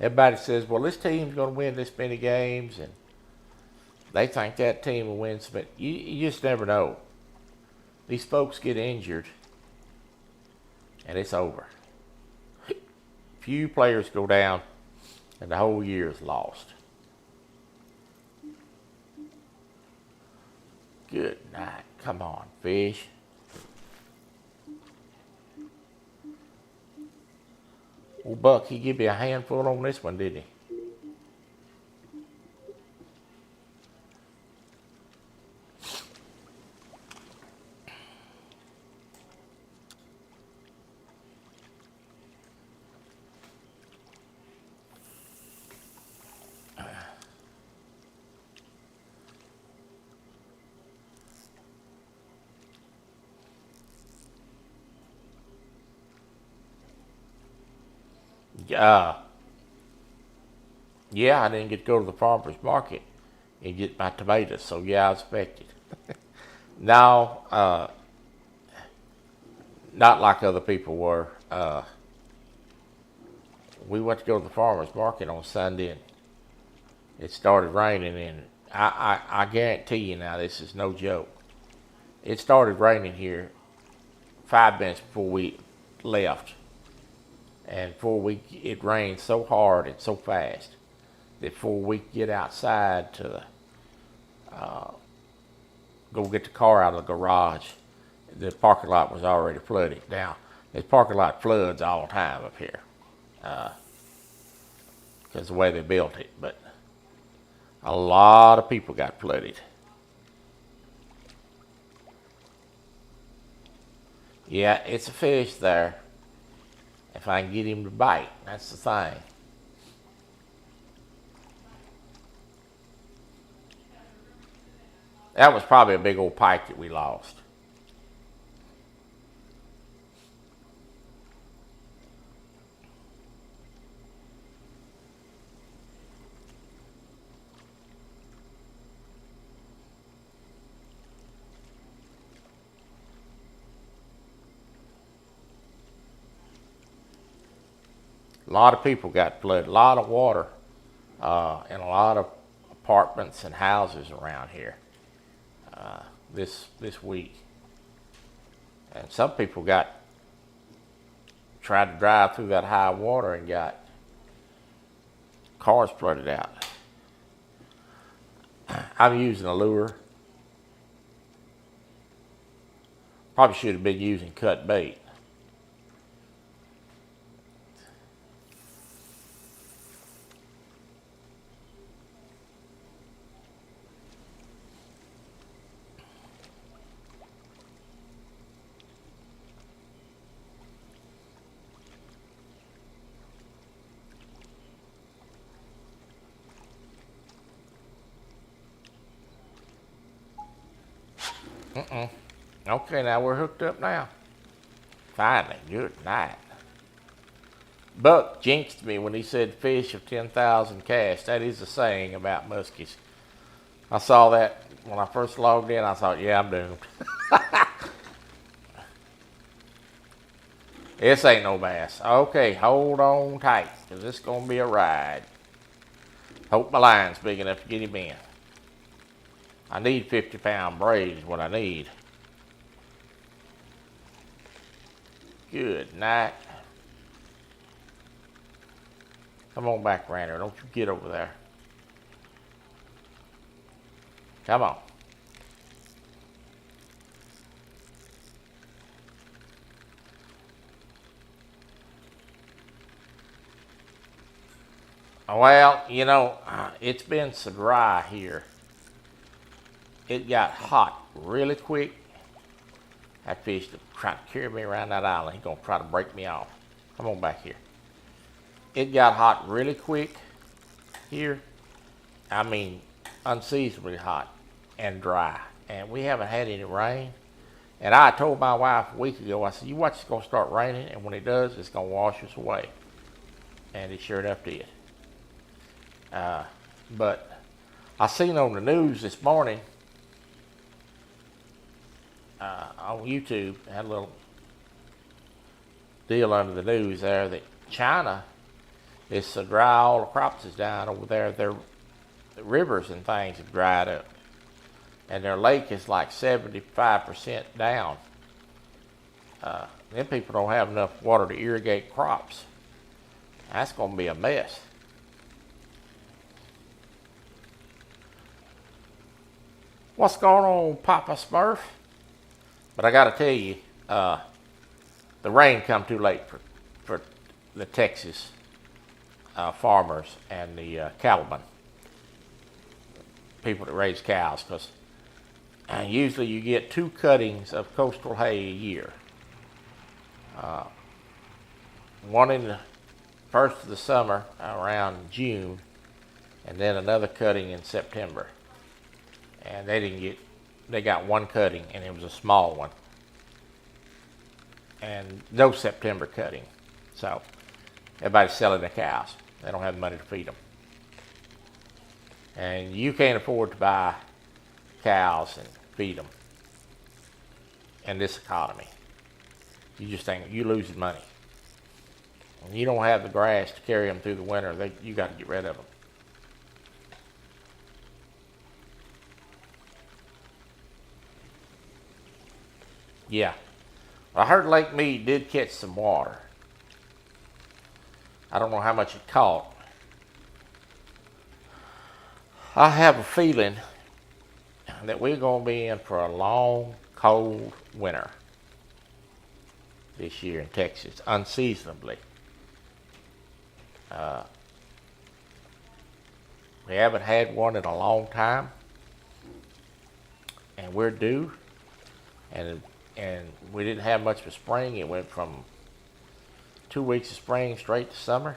Everybody says, well, this team's going to win this many games, and they think that team will win some. You just never know. These folks get injured, and it's over. Few players go down, and the whole year is lost. Good night. Come on, fish. Well, Buck, he gave you a handful on this one, didn't he? Yeah, I didn't get to go to the farmer's market and get my tomatoes, so yeah, I expected. No, not like other people were. We went to go to the farmer's market on Sunday, and it started raining, and I guarantee you now, this is no joke. It started raining here 5 minutes before we left. And it rained so hard and so fast that before we could get outside to go get the car out of the garage, the parking lot was already flooded. Now, this parking lot floods all the time up here because the way they built it. But a lot of people got flooded. Yeah, it's a fish there. If I can get him to bite, that's the thing. That was probably a big old pike that we lost. A lot of people got flooded, a lot of water, and a lot of apartments and houses around here this week. And some people tried to drive through that high water and got cars flooded out. I'm using a lure. Probably should have been using cut bait. Okay, now we're hooked up now. Finally, good night. Buck jinxed me when he said fish of 10,000 casts. That is a saying about muskies. I saw that when I first logged in. I thought, yeah, I'm doomed. This ain't no bass. Okay, hold on tight, because this is going to be a ride. Hope my line's big enough to get him in. I need 50-pound braid is what I need. Good night. Come on back, Ranter. Don't you get over there. Come on. Well, you know, it's been so dry here. It got hot really quick. That fish is trying to carry me around that island. He's going to try to break me off. Come on back here. It got hot really quick here. I mean, unseasonably hot and dry. And we haven't had any rain. And I told my wife a week ago, I said, you watch, it's going to start raining. And when it does, it's going to wash us away. And it sure enough did. But I seen on the news this morning, on YouTube, had a little deal under the news there that China is so dry, all the crops is down over there. The rivers and things have dried up, and their lake is like 75% down. Them people don't have enough water to irrigate crops. That's going to be a mess. What's going on, Papa Smurf? But I got to tell you, the rain come too late for the Texas farmers and the cattlemen, people that raise cows, because usually you get 2 cuttings of coastal hay a year. One in the first of the summer around June, and then another cutting in September. And they got 1 cutting, and it was a small one. And no September cutting. So everybody's selling their cows. They don't have the money to feed them. And you can't afford to buy cows and feed them in this economy. You just think you're losing money. When you don't have the grass to carry them through the winter, you got to get rid of them. Yeah. I heard Lake Mead did catch some water. I don't know how much it caught. I have a feeling that we're going to be in for a long, cold winter this year in Texas, unseasonably. We haven't had one in a long time, and we're due. And we didn't have much of a spring. It went from 2 weeks of spring straight to summer,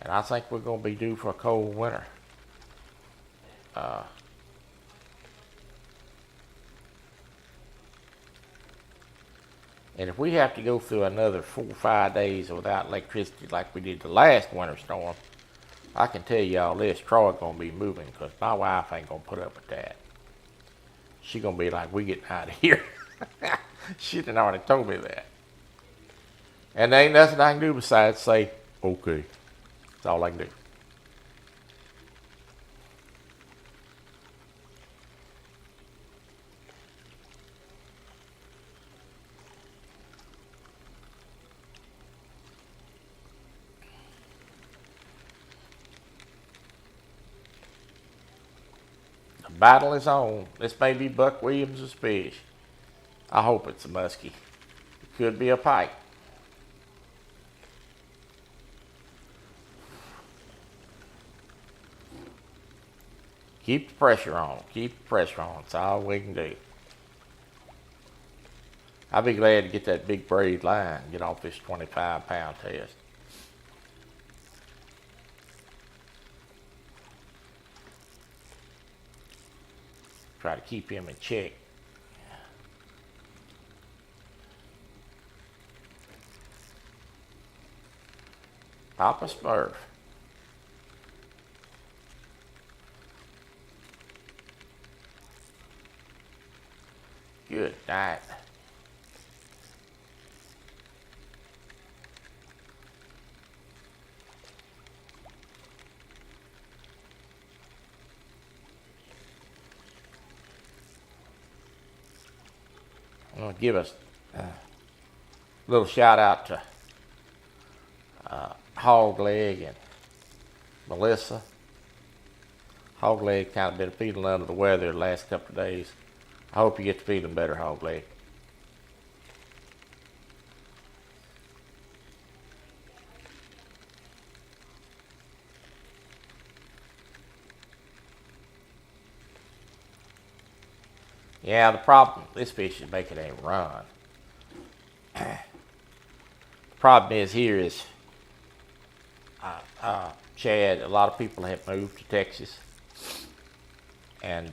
and I think we're going to be due for a cold winter. And if we have to go through another 4 or 5 days without electricity like we did the last winter storm, I can tell y'all this, Troy's going to be moving, because my wife ain't going to put up with that. She's going to be like, we getting out of here. She done already told me that. And there ain't nothing I can do besides say, okay. That's all I can do. The battle is on. This may be Buck Williams' fish. I hope it's a muskie. It could be a pike. Keep the pressure on. Keep the pressure on. That's all we can do. I'll be glad to get that big braid line and get off this 25-pound test. Try to keep him in check. Papa Smurf. Good night. I'm going to give us a little shout out to Hogleg and Melissa. Hogleg kind of been feeling under the weather the last couple of days. I hope you get to feeling better, Hogleg. Yeah, the problem, this fish is making a run. The problem is here is, Chad, a lot of people have moved to Texas and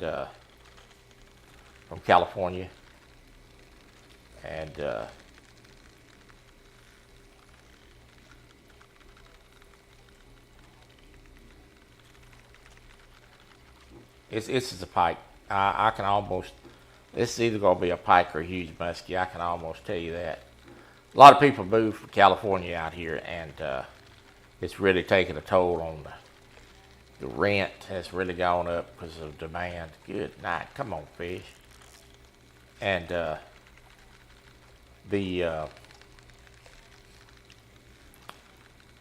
from California, and this is a pike. I can almost, this is either going to be a pike or a huge muskie. I can almost tell you that. A lot of people moved from California out here, and it's really taken a toll on the rent has really gone up because of demand. Good night. Come on, fish. And the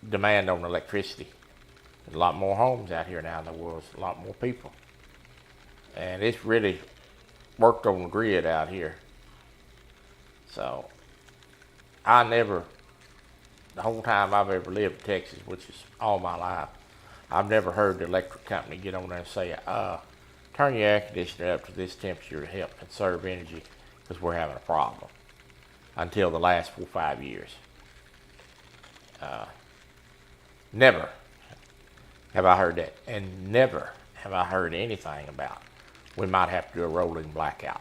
demand on electricity. There's a lot more homes out here now than there was, a lot more people. And it's really worked on the grid out here. So I never, the whole time I've ever lived in Texas, which is all my life, I've never heard the electric company get on there and say, turn your air conditioner up to this temperature to help conserve energy because we're having a problem. Until the last 4 or 5 years. Never have I heard that. And never have I heard anything about we might have to do a rolling blackout.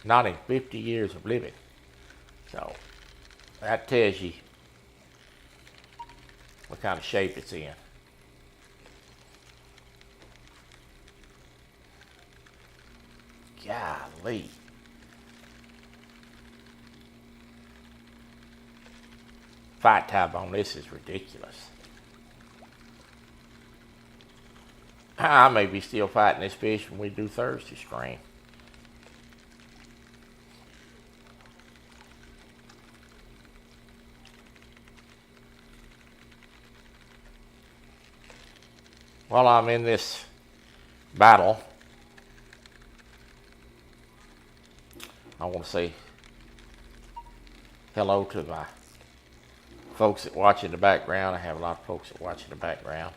Not in 50 years of living. So that tells you what kind of shape it's in. Golly. Fight time on this is ridiculous. I may be still fighting this fish when we do Thursday screen. while I'm in this battle, I want to say hello to my folks that watch in the background. I have a lot of folks that watch in the background,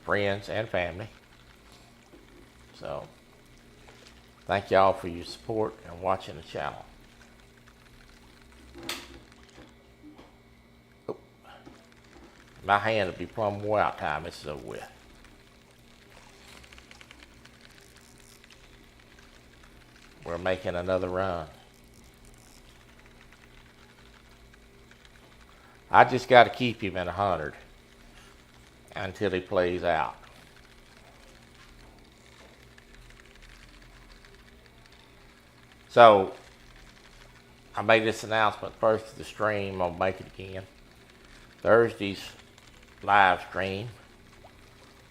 friends and family. So thank y'all for your support and watching the channel. Oh, my hand will be plumb wore out time this is over with. We're making another run. I just got to keep him at 100 until he plays out. So I made this announcement first to the stream. I'll make it again. Thursday's live stream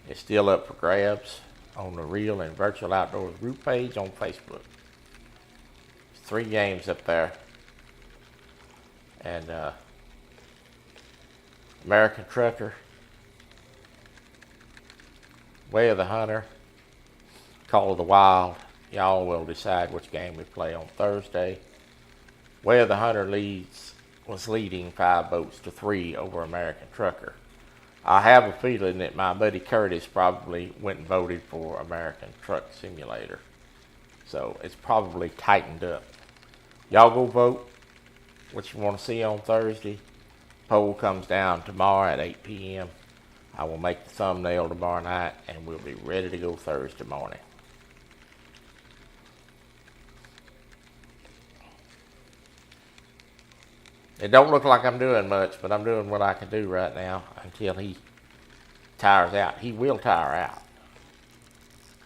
is still up for grabs on the Real and Virtual Outdoors group page on Facebook. 3 games up there. And American Trucker, Way of the Hunter, Call of the Wild. Y'all will decide which game we play on Thursday. Way of the Hunter was leading 5 votes to 3 over American Trucker. I have a feeling that my buddy Curtis probably went and voted for American Truck Simulator. So it's probably tightened up. Y'all go vote what you want to see on Thursday. Poll comes down tomorrow at 8 p.m. I will make the thumbnail tomorrow night and we'll be ready to go Thursday morning. It don't look like I'm doing much, but I'm doing what I can do right now until he tires out. He will tire out.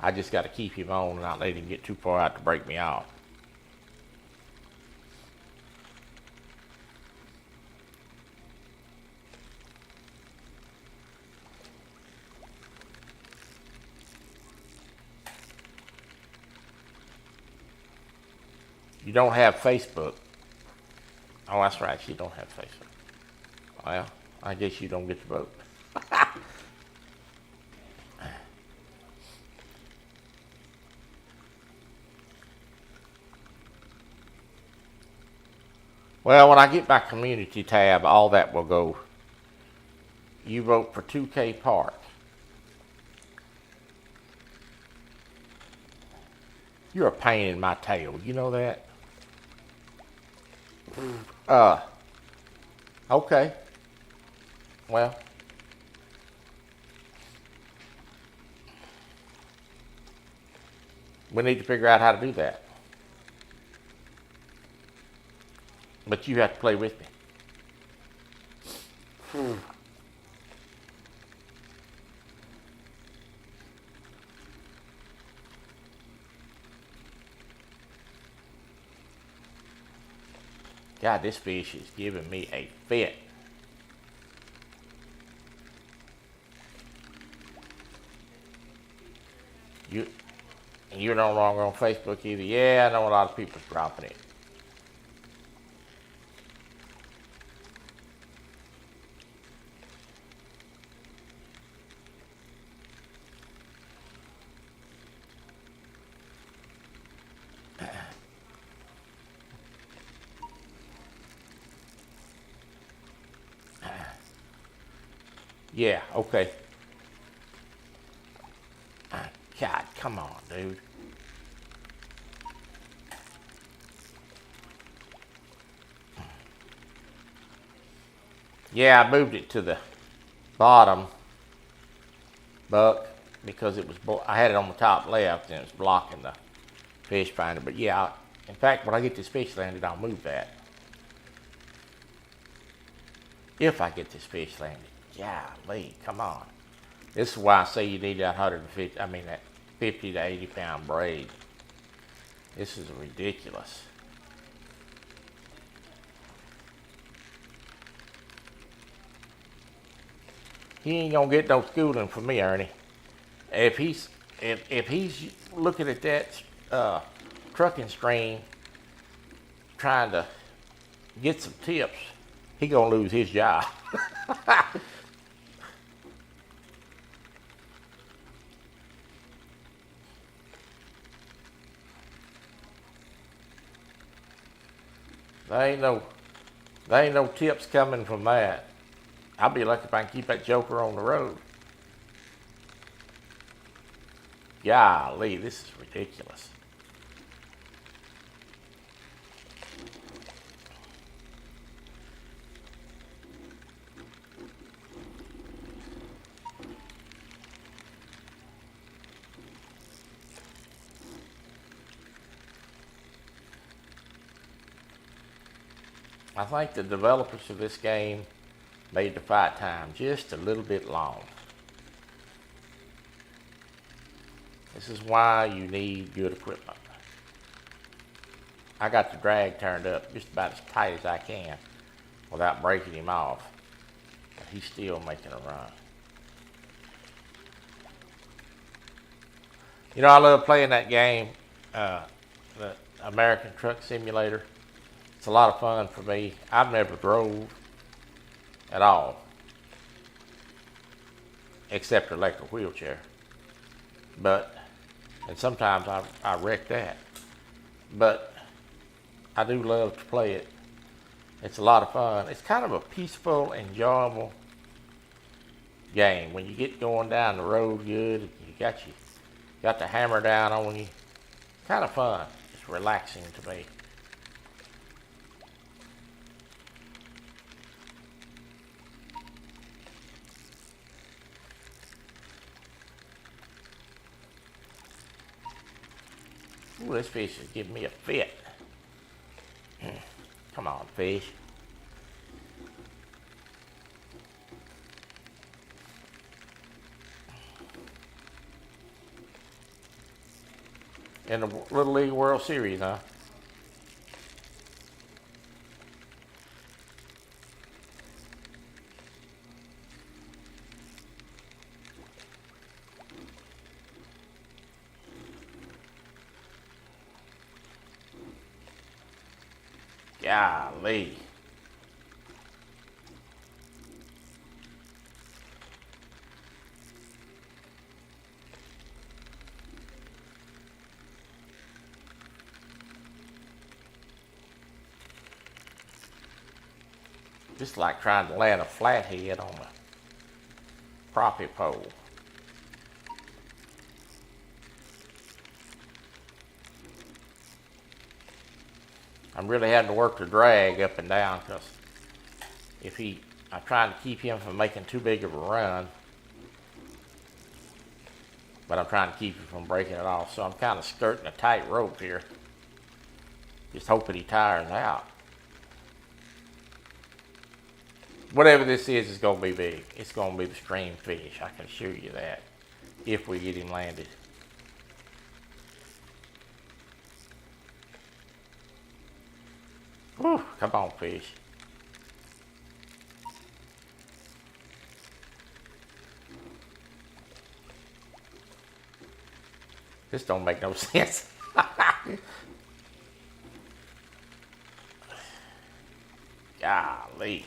I just got to keep him on and not let him get too far out to break me off. You don't have Facebook. Oh, that's right. You don't have Facebook. Well, I guess you don't get to vote. Well, when I get my community tab, all that will go. You vote for 2K Park. You're a pain in my tail. You know that? Okay. Well. We need to figure out how to do that. But you have to play with me. God, this fish is giving me a fit. You're no longer on Facebook either. Yeah, I know a lot of people's dropping it. Yeah, okay. God, come on, dude. Yeah, I moved it to the bottom, Buck, because it was. I had it on the top left and it's blocking the fish finder. But yeah, in fact, when I get this fish landed, I'll move that. If I get this fish landed. Golly, come on. This is why I say you need that 50 to 80 pound braid. This is ridiculous. He ain't gonna get no schooling from me, Ernie. If he's looking at that trucking stream trying to get some tips, he gonna lose his job. There ain't no tips coming from that. I'll be lucky if I can keep that joker on the road. Golly, this is ridiculous. I think the developers of this game made the fight time just a little bit long. This is why you need good equipment. I got the drag turned up just about as tight as I can without breaking him off. But he's still making a run. You know, I love playing that game, the American Truck Simulator. It's a lot of fun for me. I've never drove at all, except for electric wheelchair. And sometimes I wreck that. But I do love to play it. It's a lot of fun. It's kind of a peaceful, enjoyable game. When you get going down the road good, you got the hammer down on you. Kind of fun. It's relaxing to me. Ooh, this fish is giving me a fit. Come on, fish. In the Little League World Series, huh? Golly. Just like trying to land a flathead on a proppie pole. I'm really having to work the drag up and down because I'm trying to keep him from making too big of a run, but I'm trying to keep him from breaking it off. So I'm kind of skirting a tight rope here, just hoping he tires out. Whatever this is going to be big. It's going to be the stream fish. I can assure you that, if we get him landed. Whew, come on, fish. This don't make no sense. Golly.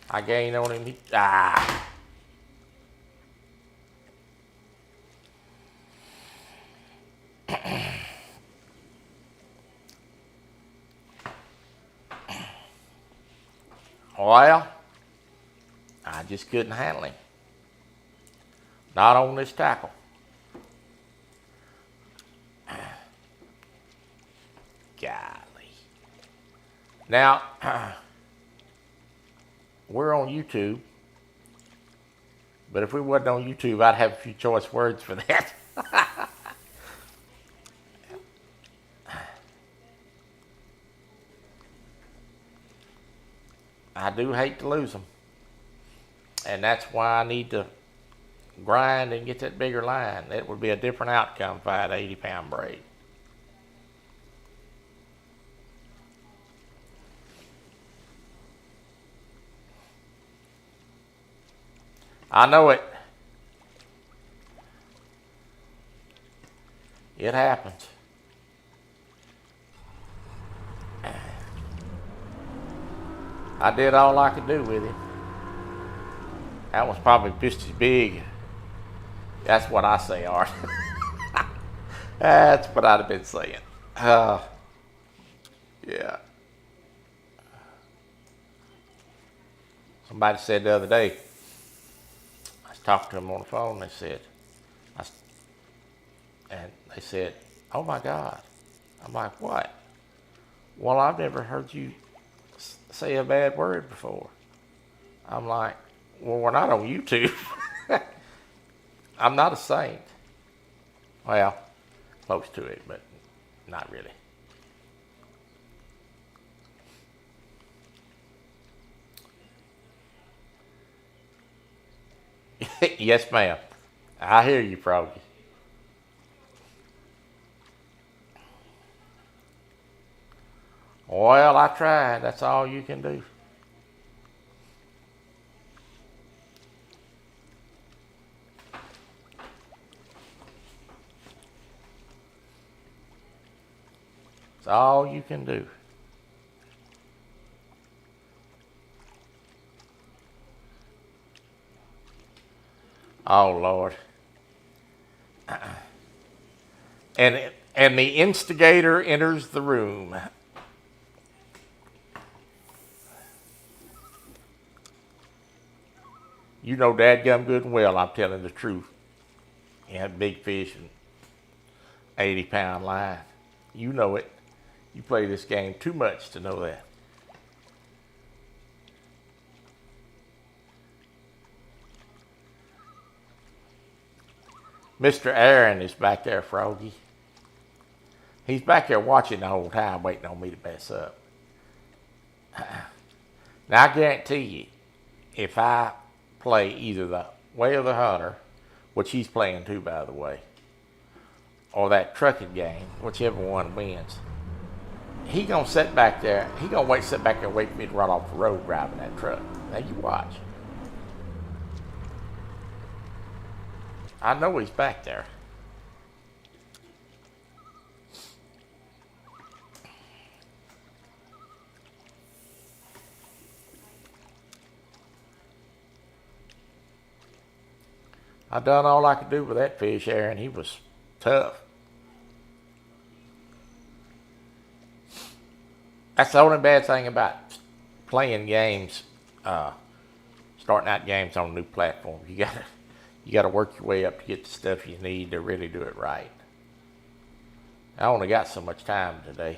I gained on him. Well, I just couldn't handle him. Not on this tackle. Golly. Now, we're on YouTube, but if we wasn't on YouTube, I'd have a few choice words for that. I do hate to lose them, and that's why I need to grind and get that bigger line. It would be a different outcome if I had an 80-pound braid. I know it. It happens. I did all I could do with him. That was probably just as big. That's what I say, Art. That's what I'd have been saying. Yeah. Somebody said the other day, I was talking to them on the phone, and they said, oh my God. I'm like, what? Well, I've never heard you say a bad word before. I'm like, well, we're not on YouTube. I'm not a saint. Well, close to it, but not really. Yes, ma'am. I hear you, Froggy. Well, I tried. That's all you can do. It's all you can do. Oh, Lord. And the instigator enters the room. You know dadgum good and well I'm telling the truth. You had big fish and 80-pound line. You know it. You play this game too much to know that. Mr. Aaron is back there, Froggy. He's back there watching the whole time, waiting on me to mess up. Now, I guarantee you, if I play either the Way of the Hunter, which he's playing too, by the way, or that trucking game, whichever one wins, he gonna sit back there. He gonna sit back there and wait for me to run off the road driving that truck. Now you watch. I know he's back there. I done all I could do with that fish, Aaron. He was tough. That's the only bad thing about playing games, starting out games on a new platform. You gotta work your way up to get the stuff you need to really do it right. I only got so much time today.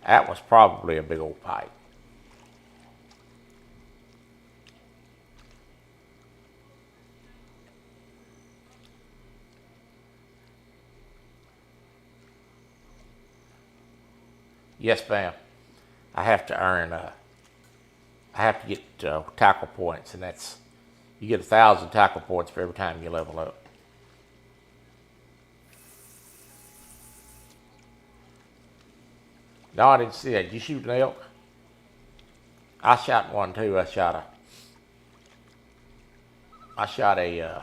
That was probably a big old pipe. Yes, ma'am. I have to earn. I have to get tackle points, and that's you get 1,000 tackle points for every time you level up. No, I didn't see that. Did you shoot an elk? I shot one too. I shot a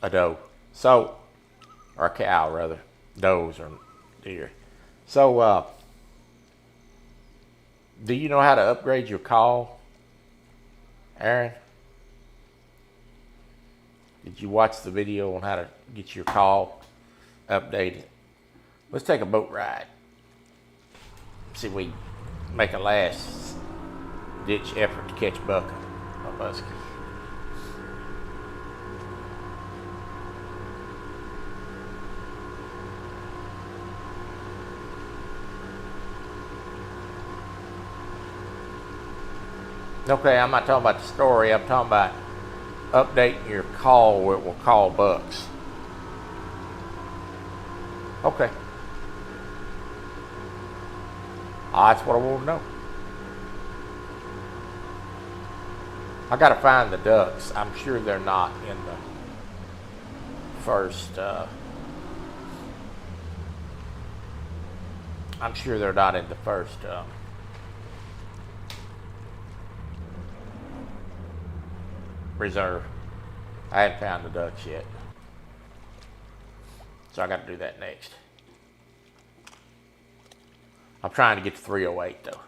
doe. So, or a cow rather. Does or deer. So, do you know how to upgrade your call, Aaron? Did you watch the video on how to get your call updated? Let's take a boat ride. See if we make a last ditch effort to catch buck on Muskie. Okay, I'm not talking about the story. I'm talking about updating your call where it will call bucks. Okay. That's what I want to know. I got to find the ducks. I'm sure they're not in the first. I'm sure they're not in the first. Reserve. I haven't found the ducks yet. So I got to do that next. I'm trying to get to 308 though.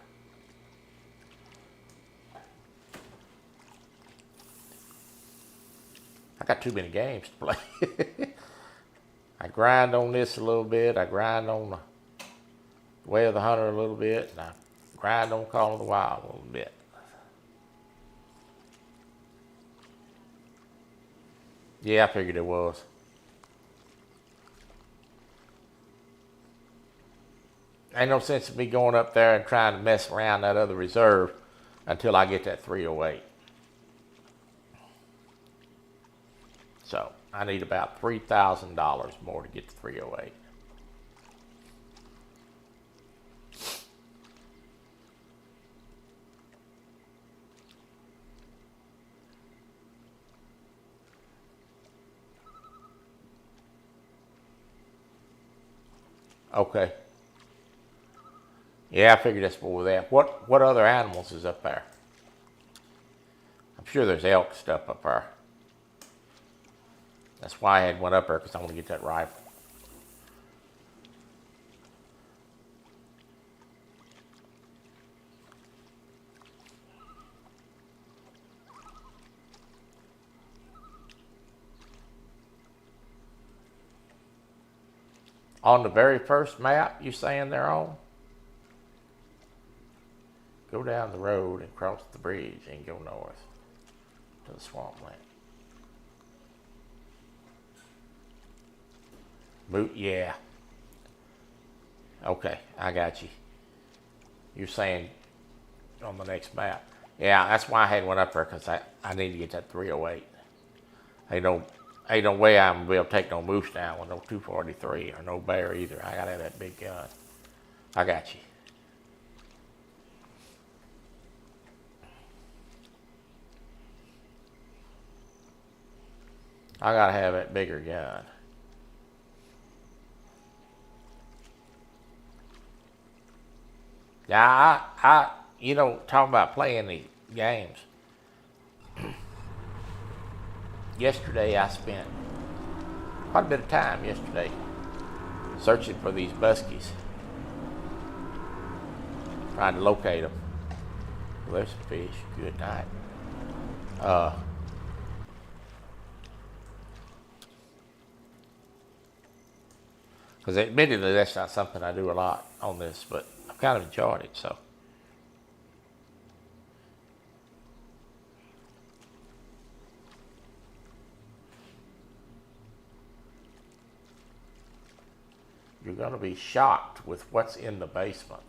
I got too many games to play. I grind on this a little bit. I grind on the Way of the Hunter a little bit. And I grind on Call of the Wild a little bit. Yeah, I figured it was. Ain't no sense in me going up there and trying to mess around that other reserve until I get that 308. So I need about $3,000 more to get to 308. Okay. Yeah, I figured that's more of that. What other animals is up there? I'm sure there's elk stuff up there. That's why I had one up there, because I want to get that rifle. On the very first map you saying they're on? Go down the road and cross the bridge and go north to the swampland. Yeah. Okay, I got you. You're saying on the next map. Yeah, that's why I had one up there, because I need to get that 308. Ain't no way I'm going to be able to take no moose down with no 243 or no bear either. I got to have that big gun. I got you. I got to have that bigger gun. Yeah, talking about playing the games. Yesterday I spent quite a bit of time searching for these muskies, trying to locate them. Well, there's some fish. Good night. Because admittedly, that's not something I do a lot on this, but I've kind of enjoyed it, so. You're going to be shocked with what's in the basement.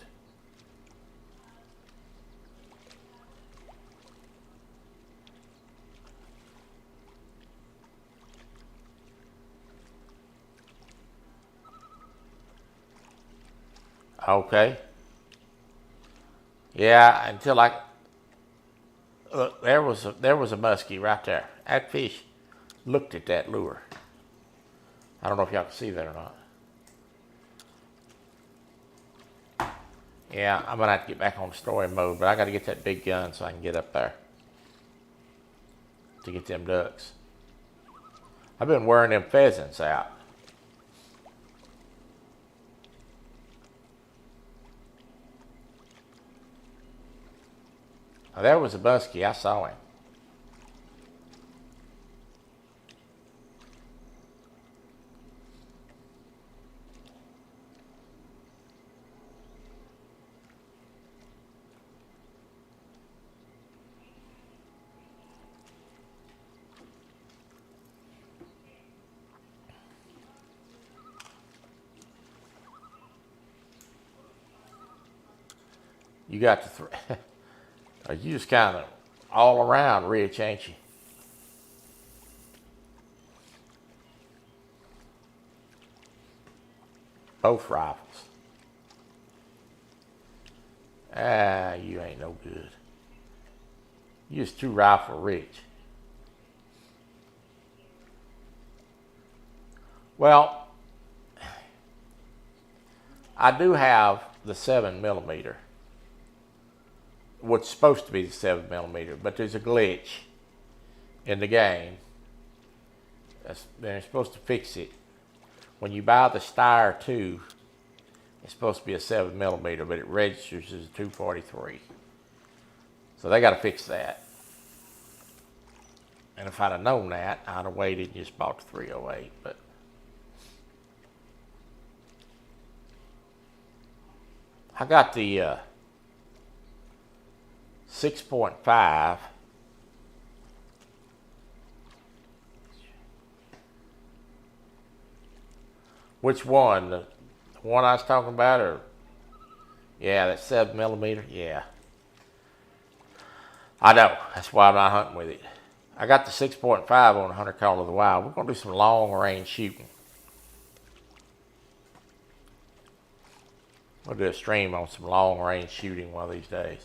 Okay. Yeah, until look, there was a muskie right there. That fish looked at that lure. I don't know if y'all can see that or not. Yeah, I'm gonna have to get back on story mode, but I got to get that big gun so I can get up there to get them ducks. I've been wearing them pheasants out. Now, there was a muskie. I saw him. You got the you just kind of all around rich, ain't you? Both rifles. Ah, you ain't no good. You just too rifle rich. Well, I do have the 7mm. What's supposed to be the 7mm, but there's a glitch in the game. They're supposed to fix it. When you buy the Steyr 2, it's supposed to be a 7mm, but it registers as a 243. So they got to fix that. And if I'd have known that, I'd have waited and just bought the 308. But I got the 6.5. Which one? The one I was talking about, or yeah, that 7mm. Yeah, I know. That's why I'm not hunting with it. I got the 6.5 on the Hunter Call of the Wild. We're gonna do some long range shooting. We'll do a stream on some long range shooting one of these days.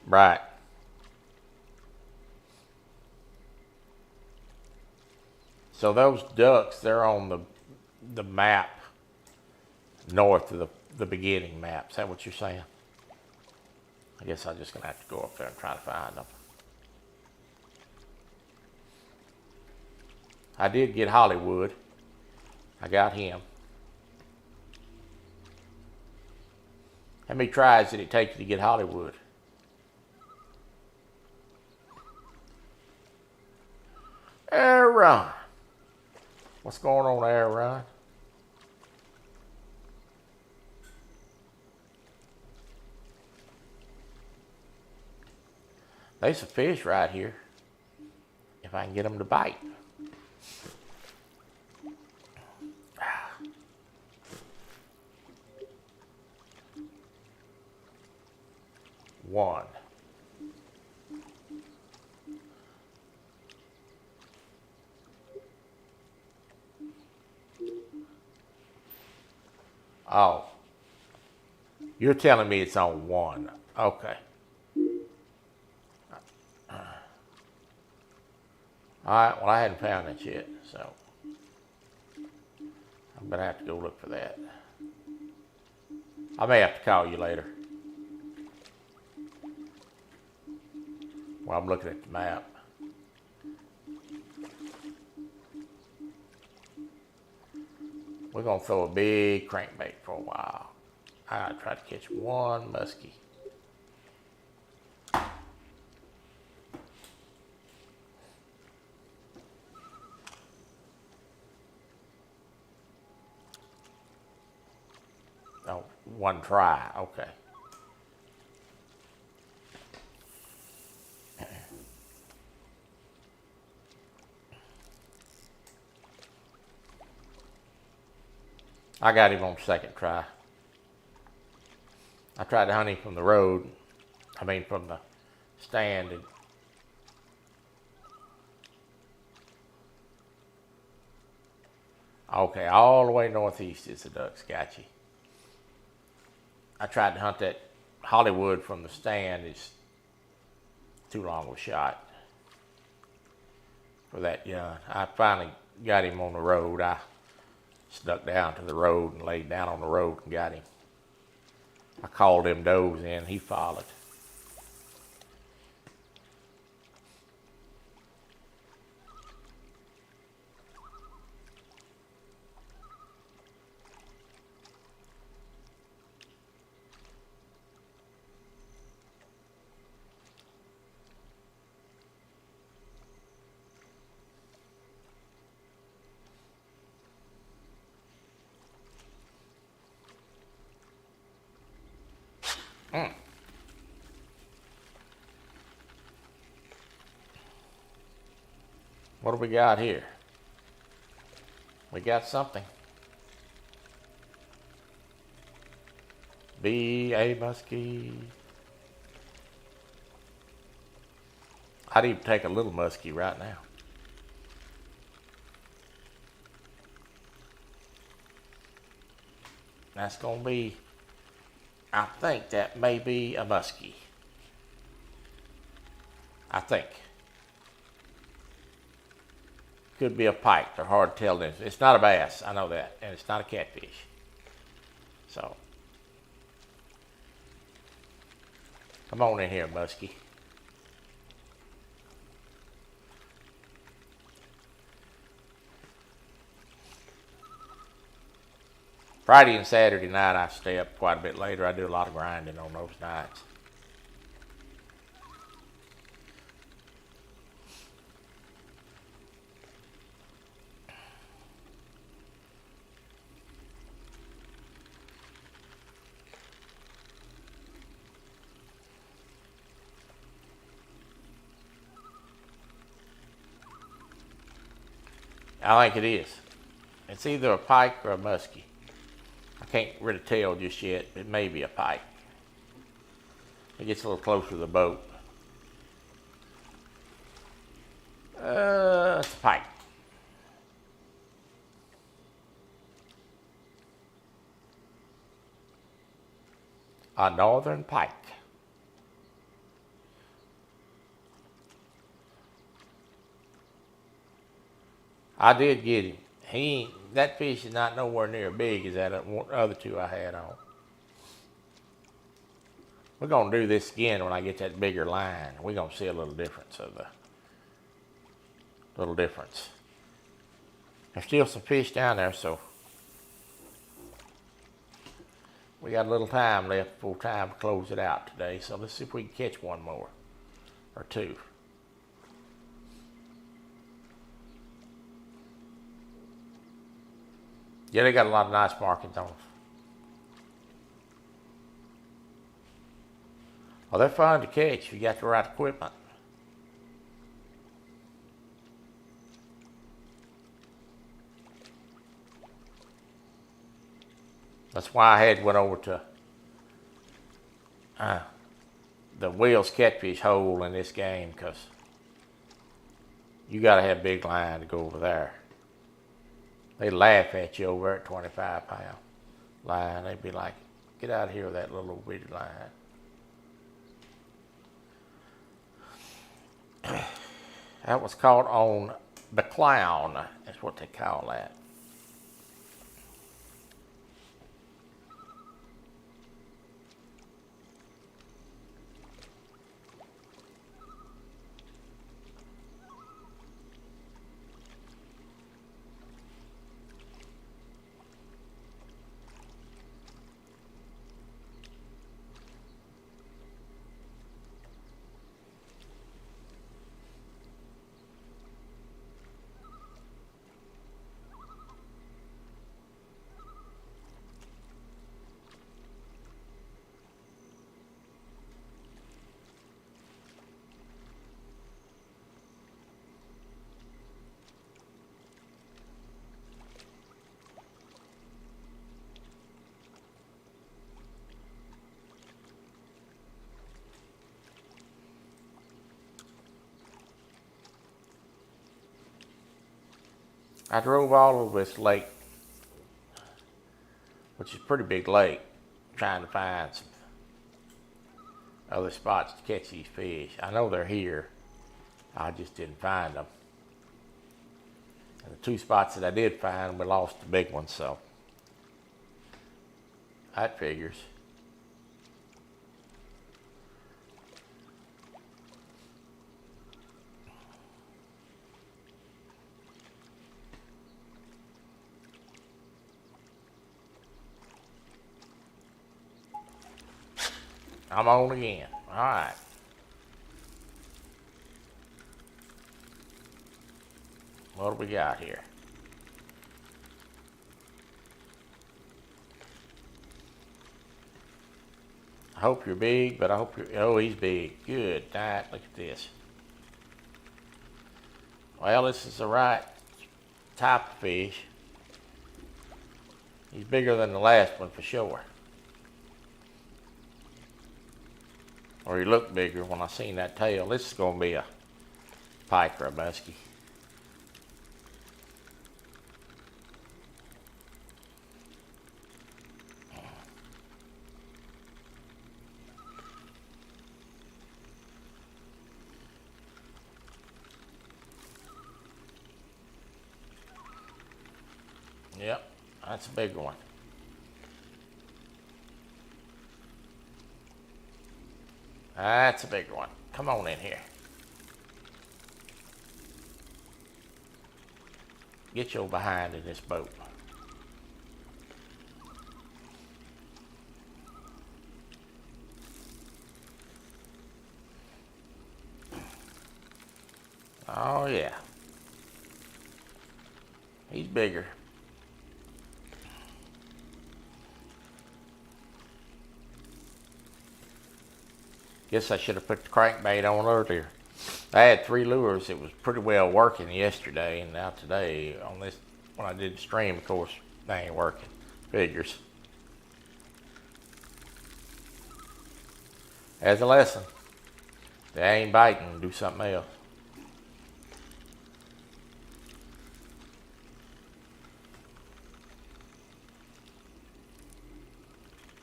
Right. So those ducks, they're on the map north of the beginning map. Is that what you're saying? I guess I'm just going to have to go up there and try to find them. I did get Hollywood. I got him. How many tries did it take you to get Hollywood? Air Run. What's going on, Air Run? There's a fish right here. If I can get them to bite. One. Oh. You're telling me it's on one. Okay. Alright, well I hadn't found it yet, so I'm gonna have to go look for that. I may have to call you later while I'm looking at the map. We're gonna throw a big crankbait for a while. I gotta try to catch one muskie. Oh, one try, okay. I got him on second try. I tried to hunt him from the road. I mean from the stand. And okay, all the way northeast is the ducks. Got you. I tried to hunt that Hollywood from the stand. It's too long of a shot for that young. I finally got him on the road. I snuck down to the road and laid down on the road and got him. I called them does in. He followed. What do we got here? We got something. B.A. Muskie. I'd even take a little muskie right now. That's going to be, I think that may be a muskie. I think. Could be a pike. They're hard to tell. It's not a bass. I know that. And it's not a catfish. So, come on in here, Muskie. Friday and Saturday night I stay up quite a bit later. I do a lot of grinding on those nights. I think it is. It's either a pike or a muskie. I can't really tell just yet. It may be a pike. It gets a little closer to the boat. It's a pike. A northern pike. I did get him. That fish is not nowhere near big as that other two I had on. We're gonna do this again when I get that bigger line. We're gonna see a little difference of the little difference. There's still some fish down there, so we got a little time left before time to close it out today. So let's see if we can catch one more or two. Yeah, they got a lot of nice markings on them. Well, they're fun to catch if you got the right equipment. That's why I had went over to the Will's Catfish Hole in this game, because you got to have a big line to go over there. They laugh at you over at 25-pound line. They'd be like, get out of here with that little bitty line. That was caught on the Clown. That's what they call that. I drove all over this lake, which is a pretty big lake, trying to find some other spots to catch these fish. I know they're here. I just didn't find them. And the two spots that I did find, we lost the big one, so that figures. I'm on again. All right. What do we got here? I hope you're big, but I hope you're... Oh, he's big. Good. Right. Look at this. Well, this is the right type of fish. He's bigger than the last one for sure. Or he looked bigger when I seen that tail. This is going to be a pike or a muskie. Yep, that's a big one. That's a big one. Come on in here. Get your behind in this boat. Oh yeah. He's bigger. Guess I should have put the crankbait on earlier. I had 3 lures. It was pretty well working yesterday, and now today on this, when I did the stream, of course, they ain't working. Figures. As a lesson, if they ain't biting, do something else.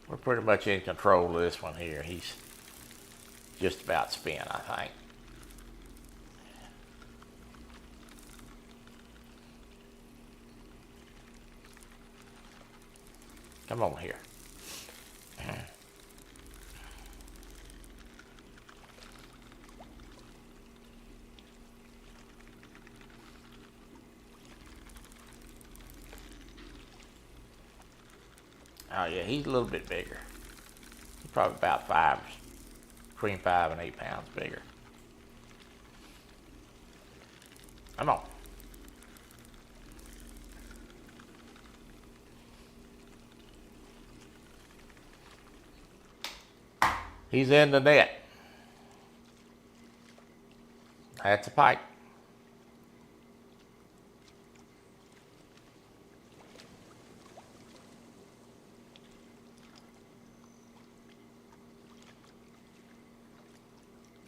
We're pretty much in control of this one here. He's just about spent, I think. Come on here. Oh yeah, he's a little bit bigger. He's probably about between 5 and 8 pounds bigger. Come on. He's in the net. That's a pike.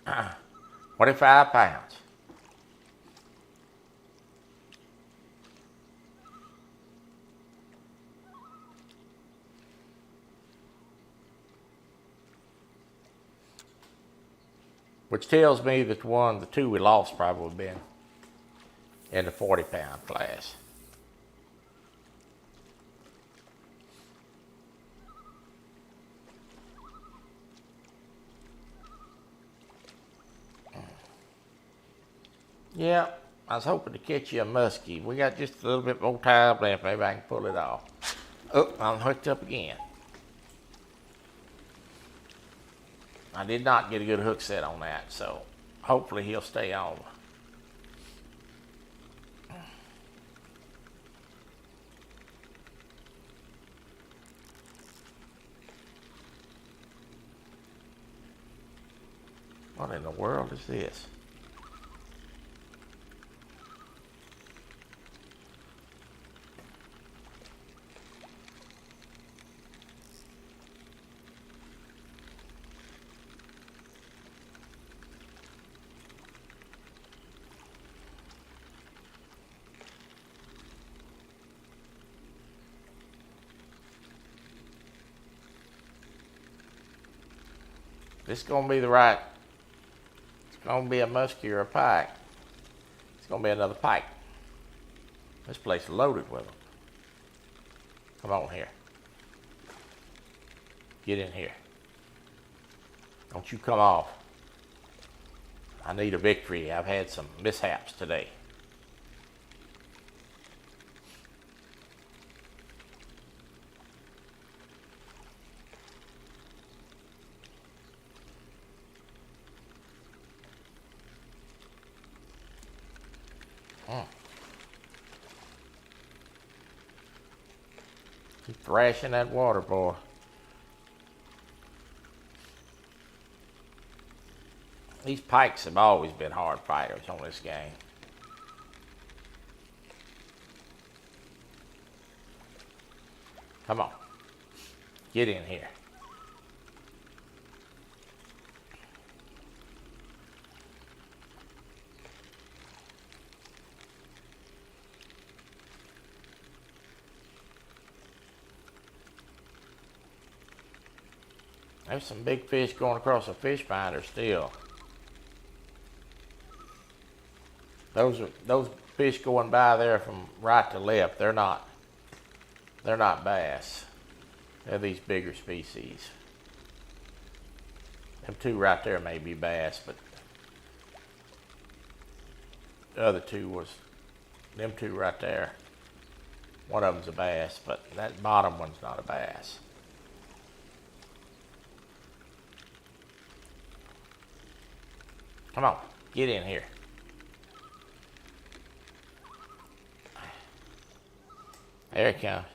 Uh, 25 pounds. Which tells me that the 2 we lost probably been in the 40-pound class. Yeah, I was hoping to catch you a muskie. We got just a little bit more time left. Maybe I can pull it off. Oh, I'm hooked up again. I did not get a good hook set on that, so hopefully he'll stay on. What in the world is this? This is gonna be the right. It's gonna be a muskie or a pike. It's gonna be another pike. This place is loaded with them. Come on here. Get in here. Don't you come off. I need a victory. I've had some mishaps today. Keep thrashing that water, boy. These pikes have always been hard fighters on this game. Come on. Get in here. There's some big fish going across a fish finder still. Those fish going by there from right to left, they're not bass. They're these bigger species. Them 2 right there may be bass, but the other 2 was them 2 right there. One of them's a bass, but that bottom one's not a bass. Come on, get in here. There it comes.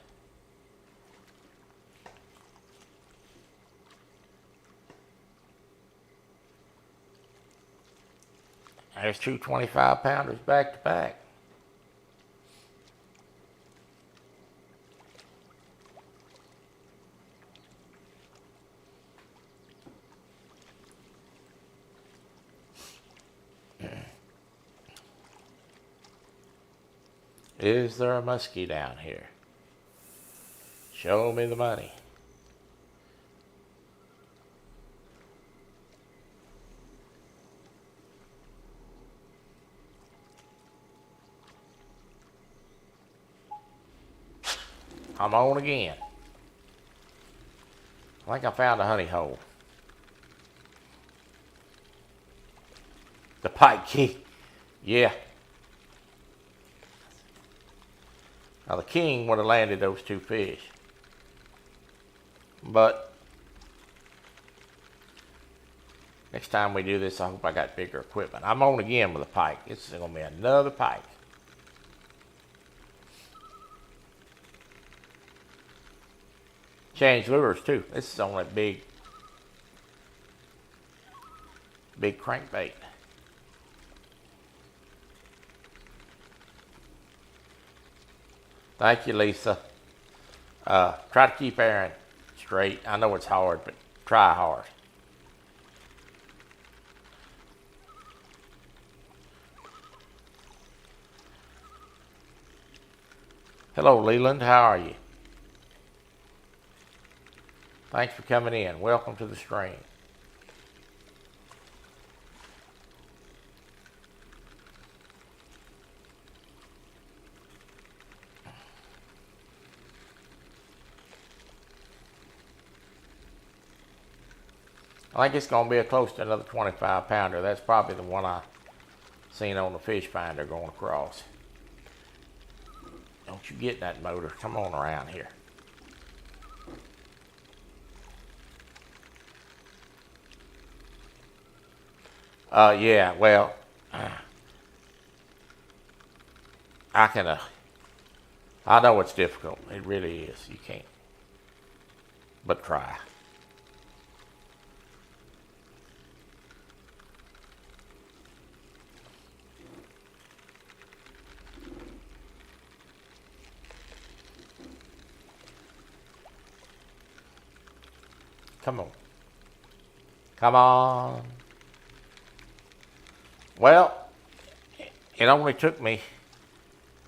There's two 25-pounders back to back. Is there a muskie down here? Show me the money. I'm on again. I think I found a honey hole. The pike key. Yeah. Now the king would have landed those two fish. But next time we do this, I hope I got bigger equipment. I'm on again with a pike. This is going to be another pike. Change lures too. This is on that big crankbait. Thank you, Lisa. Try to keep Aaron straight. I know it's hard, but try hard. Hello, Leland. How are you? Thanks for coming in. Welcome to the stream. I think it's going to be close to another 25-pounder. That's probably the one I seen on the fish finder going across. Don't you get that motor. Come on around here. Yeah, well, I know it's difficult. It really is. You can't, but try. Come on. Come on. Well, it only took me...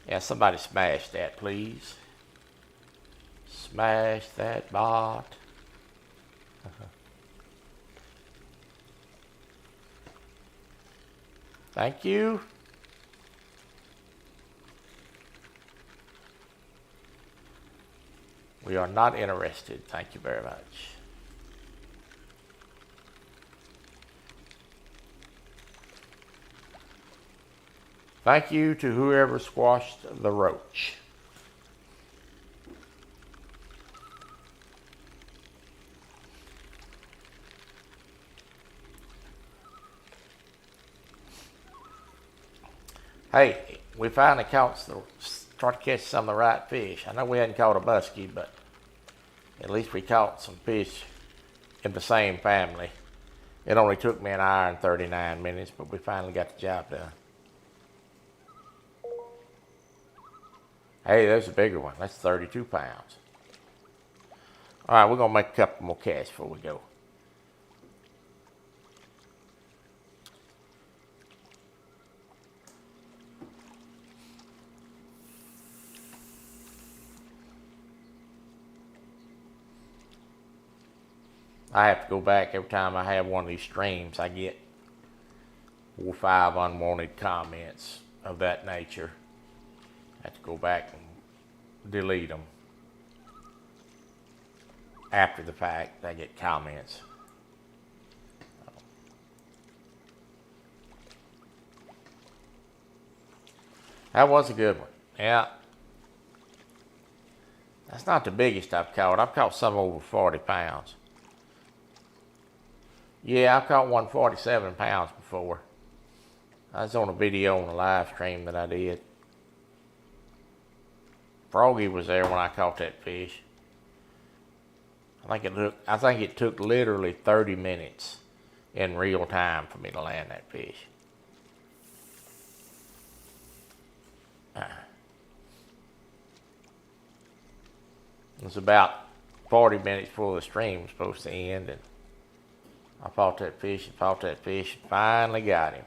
Yeah, somebody smash that, please. Smash that bot. Thank you. We are not interested. Thank you very much. Thank you to whoever squashed the roach. Hey, we finally start to catch some of the right fish. I know we hadn't caught a muskie, but at least we caught some fish in the same family. It only took me an hour and 39 minutes, but we finally got the job done. Hey, there's a bigger one. That's 32 pounds. All right, we're going to make a couple more casts before we go. I have to go back every time I have one of these streams. I get 4 or 5 unwanted comments of that nature. I have to go back and delete them. After the fact, I get comments. That was a good one. Yeah. That's not the biggest I've caught. I've caught some over 40 pounds. Yeah, I've caught one 47 pounds before. I was on a video on a live stream that I did. Froggy was there when I caught that fish. I think it took literally 30 minutes in real time for me to land that fish. It was about 40 minutes before the stream was supposed to end, and I fought that fish and finally got him.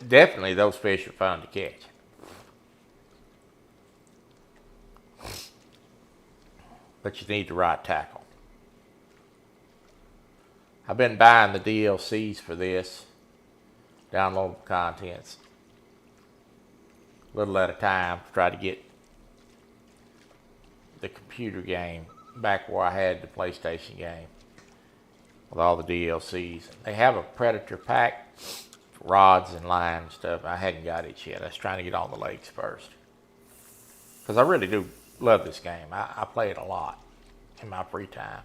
Definitely those fish are fun to catch. But you need the right tackle. I've been buying the DLCs for this, downloadable contents, a little at a time, to try to get the computer game back where I had the PlayStation game with all the DLCs. They have a Predator pack, rods and line and stuff. I hadn't got it yet. I was trying to get on the lakes first, because I really do love this game. I play it a lot in my free time.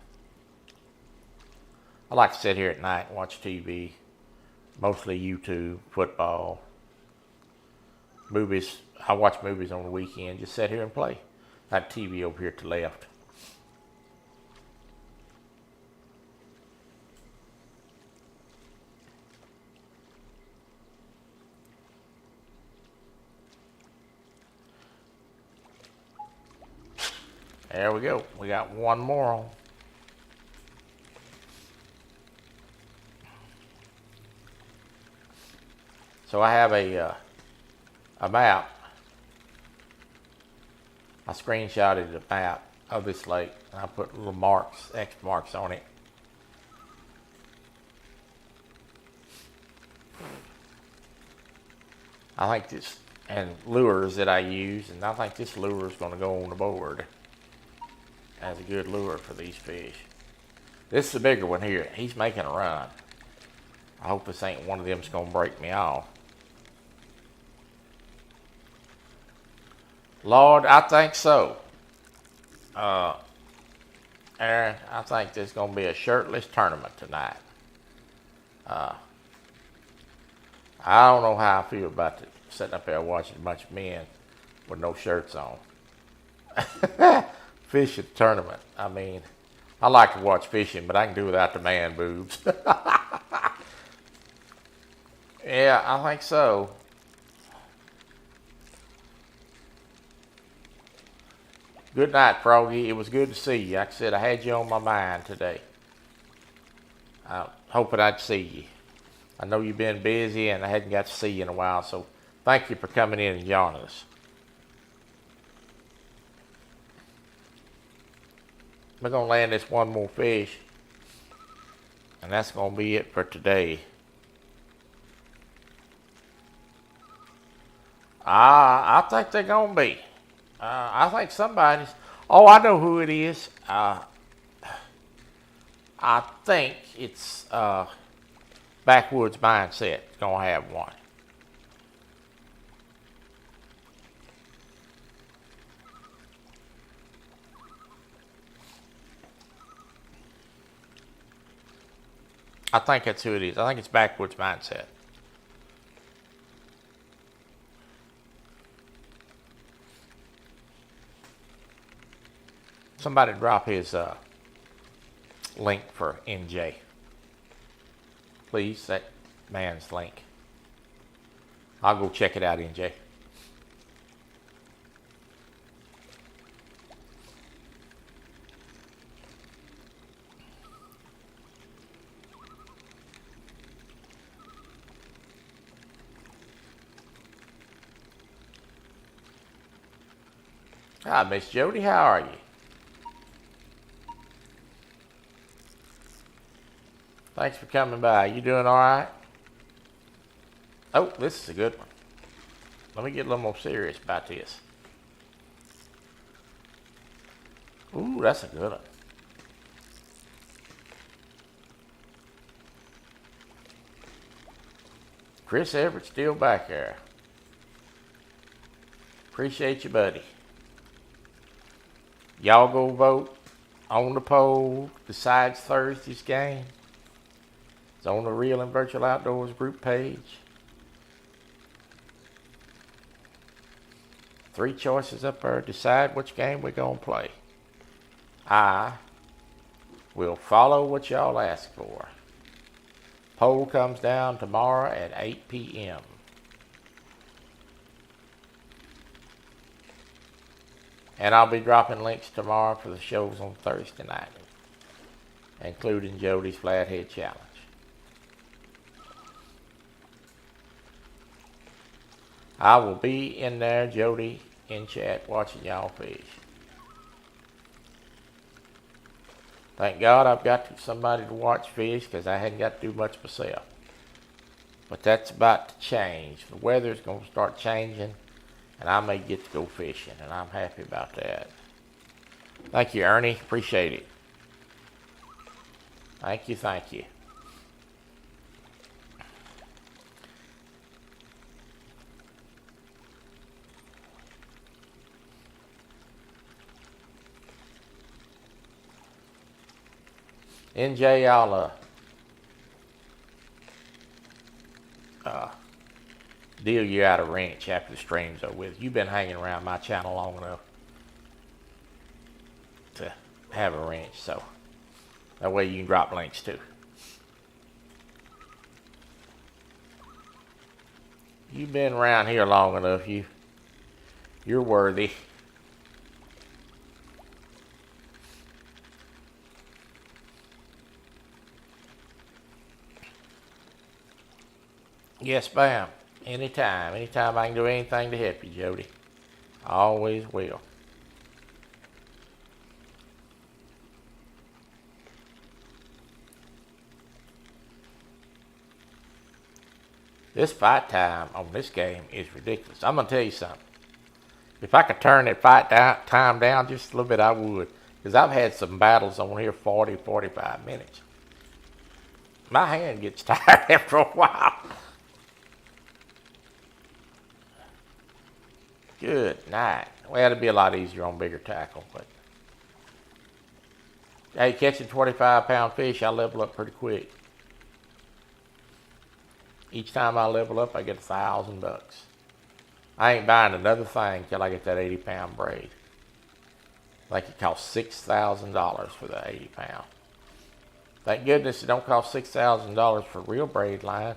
I like to sit here at night and watch TV, mostly YouTube, football, movies. I watch movies on the weekend, just sit here and play. That TV over here to the left. There we go. We got one more on. So I have a map. I screenshotted the map of this lake, and I put little marks, X marks on it. I think this, and lures that I use, and I think this lure is going to go on the board as a good lure for these fish. This is the bigger one here. He's making a run. I hope this ain't one of them that's going to break me off. Lord, I think so. Aaron, I think there's going to be a shirtless tournament tonight. I don't know how I feel about sitting up there watching a bunch of men with no shirts on. Fishing tournament. I mean, I like to watch fishing, but I can do without the man boobs. Yeah, I think so. Good night, Froggy. It was good to see you. Like I said, I had you on my mind today. Hoping I'd see you. I know you've been busy and I hadn't got to see you in a while, so thank you for coming in and joining us. We're going to land this one more fish, and that's going to be it for today. I think they're going to be. I think somebody's... Oh, I know who it is. I think it's Backwoods Mindset going to have one. I think that's who it is. I think it's Backwoods Mindset. Somebody drop his link for NJ. Please, that man's link. I'll go check it out, NJ. Hi, Miss Jody. How are you? Thanks for coming by. You doing all right? Oh, this is a good one. Let me get a little more serious about this. Ooh, that's a good one. Chris Everett still back there. Appreciate you, buddy. Y'all go vote on the poll besides Thursday's game. It's on the Real and Virtual Outdoors group page. 3 choices up there. Decide which game we're going to play. I will follow what y'all ask for. Poll comes down tomorrow at 8 p.m. And I'll be dropping links tomorrow for the shows on Thursday night, including Jody's Flathead Challenge. I will be in there, Jody, in chat, watching y'all fish. Thank God I've got somebody to watch fish, because I hadn't got to do much myself. But that's about to change. The weather's going to start changing, and I may get to go fishing, and I'm happy about that. Thank you, Ernie. Appreciate it. Thank you, thank you. NJ, I'll deal you out a wrench after the stream's over with. You've been hanging around my channel long enough to have a wrench, so that way you can drop links too. You've been around here long enough. You're worthy. Yes, ma'am. Anytime. Anytime I can do anything to help you, Jody. I always will. This fight time on this game is ridiculous. I'm going to tell you something. If I could turn that fight time down just a little bit, I would. Because I've had some battles on here 40, 45 minutes. My hand gets tired after a while. Good night. Well, it'd be a lot easier on bigger tackle, but hey, catching 25-pound fish, I level up pretty quick. Each time I level up, I get $1,000. I ain't buying another thing till I get that 80-pound braid. Like it costs $6,000 for the 80-pound. Thank goodness it don't cost $6,000 for real braid line.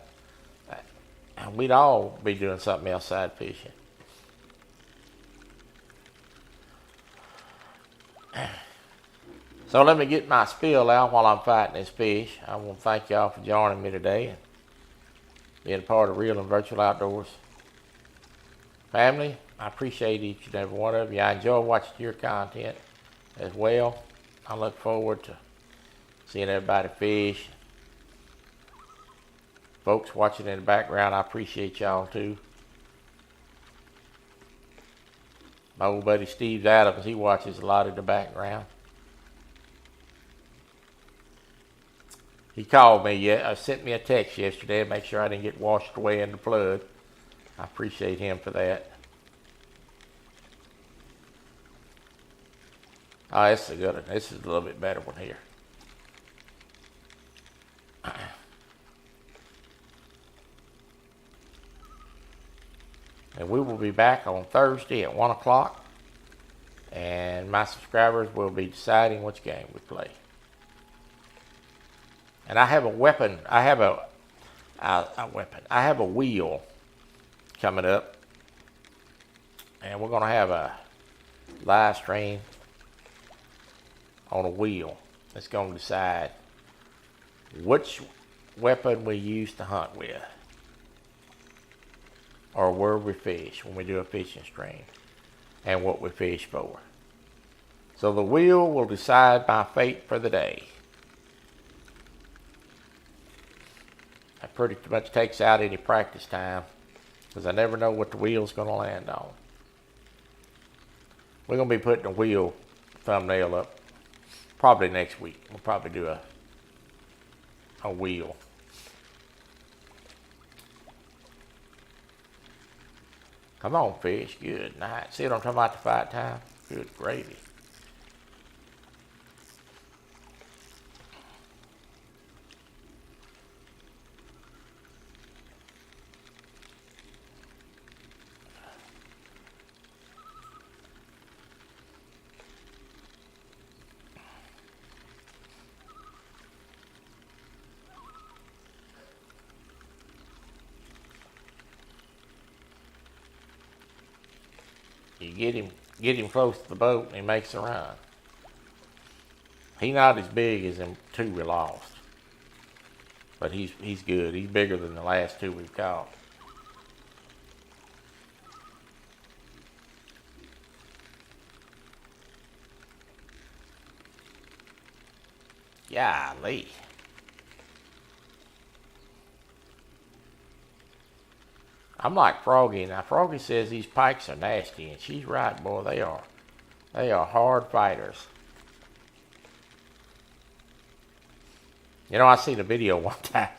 We'd all be doing something outside fishing. So let me get my spiel out while I'm fighting this fish. I want to thank y'all for joining me today and being a part of Real and Virtual Outdoors. Family, I appreciate each and every one of you. I enjoy watching your content as well. I look forward to seeing everybody fish. Folks watching in the background, I appreciate y'all too. My old buddy Steve Adams, he watches a lot in the background. He called me, sent me a text yesterday to make sure I didn't get washed away in the flood. I appreciate him for that. Oh, this is a good one. This is a little bit better one here. And we will be back on Thursday at 1 o'clock. And my subscribers will be deciding which game we play. And I have a weapon. I have a weapon. I have a wheel coming up. And we're going to have a live stream on a wheel that's going to decide which weapon we use to hunt with. Or where we fish when we do a fishing stream. And what we fish for. So the wheel will decide my fate for the day. That pretty much takes out any practice time, because I never know what the wheel's going to land on. We're going to be putting a wheel thumbnail up probably next week. We'll probably do a wheel. Come on, fish. Good night. See what I'm talking about, the fight time? Good gravy. get him close to the boat, and he makes a run. He's not as big as them two we lost, but he's good. He's bigger than the last two we've caught. Golly. I'm like Froggy. Now, Froggy says these pikes are nasty, and she's right, boy. They are. They are hard fighters. You know, I seen a video one time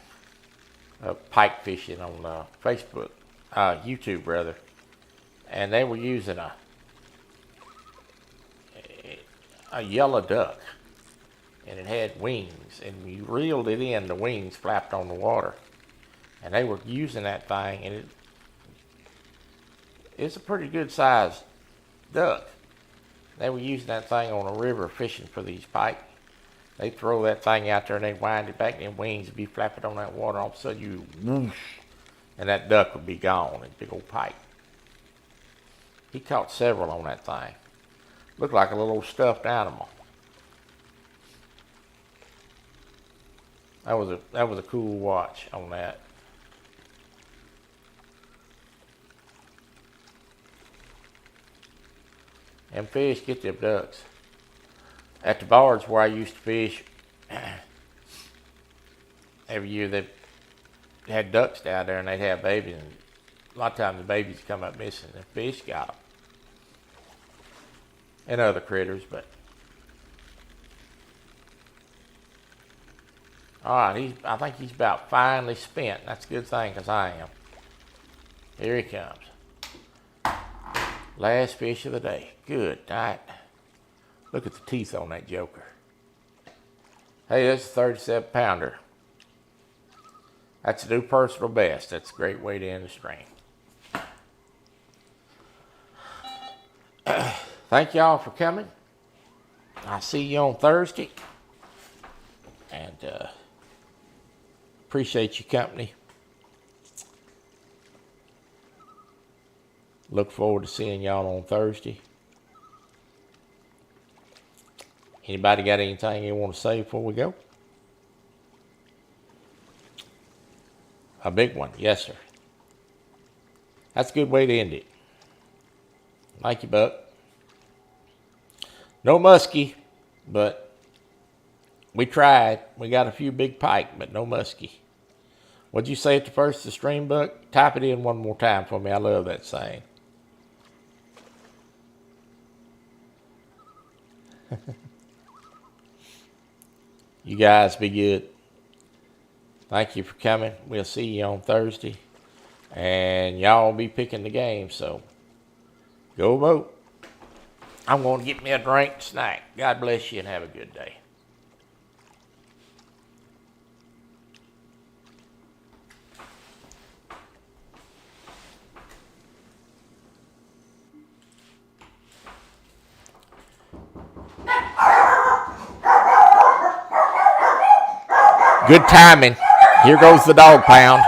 of pike fishing on Facebook, YouTube, rather, and they were using a yellow duck, and it had wings, and you reeled it in, the wings flapped on the water, and they were using that thing, and it's a pretty good sized duck. They were using that thing on a river fishing for these pike. They throw that thing out there and they wind it back, and them wings would be flapping on that water. All of a sudden you whoosh, and that duck would be gone, that big old pike. He caught several on that thing. Looked like a little old stuffed animal. That was a cool watch on that. Them fish get them ducks. At the barge where I used to fish, every year they had ducks down there, and they'd have babies, and a lot of times the babies come up missing. The fish got them, and other critters. But all right, I think he's about finally spent. That's a good thing, because I am. Here he comes. Last fish of the day. Good night. Look at the teeth on that joker. Hey, that's a 37 pounder. That's a new personal best. That's a great way to end the stream. Thank y'all for coming. I'll see you on Thursday. And appreciate your company. Look forward to seeing y'all on Thursday. Anybody got anything you want to say before we go? A big one, yes, sir. That's a good way to end it. Thank you, Buck. No muskie, but we tried. We got a few big pike, but no muskie. What'd you say at the first of the stream, Buck? Type it in one more time for me. I love that saying. You guys be good. Thank you for coming. We'll see you on Thursday. And y'all be picking the game, so go vote. I'm going to get me a drink snack. God bless you and have a good day. Good timing. Here goes the dog pound.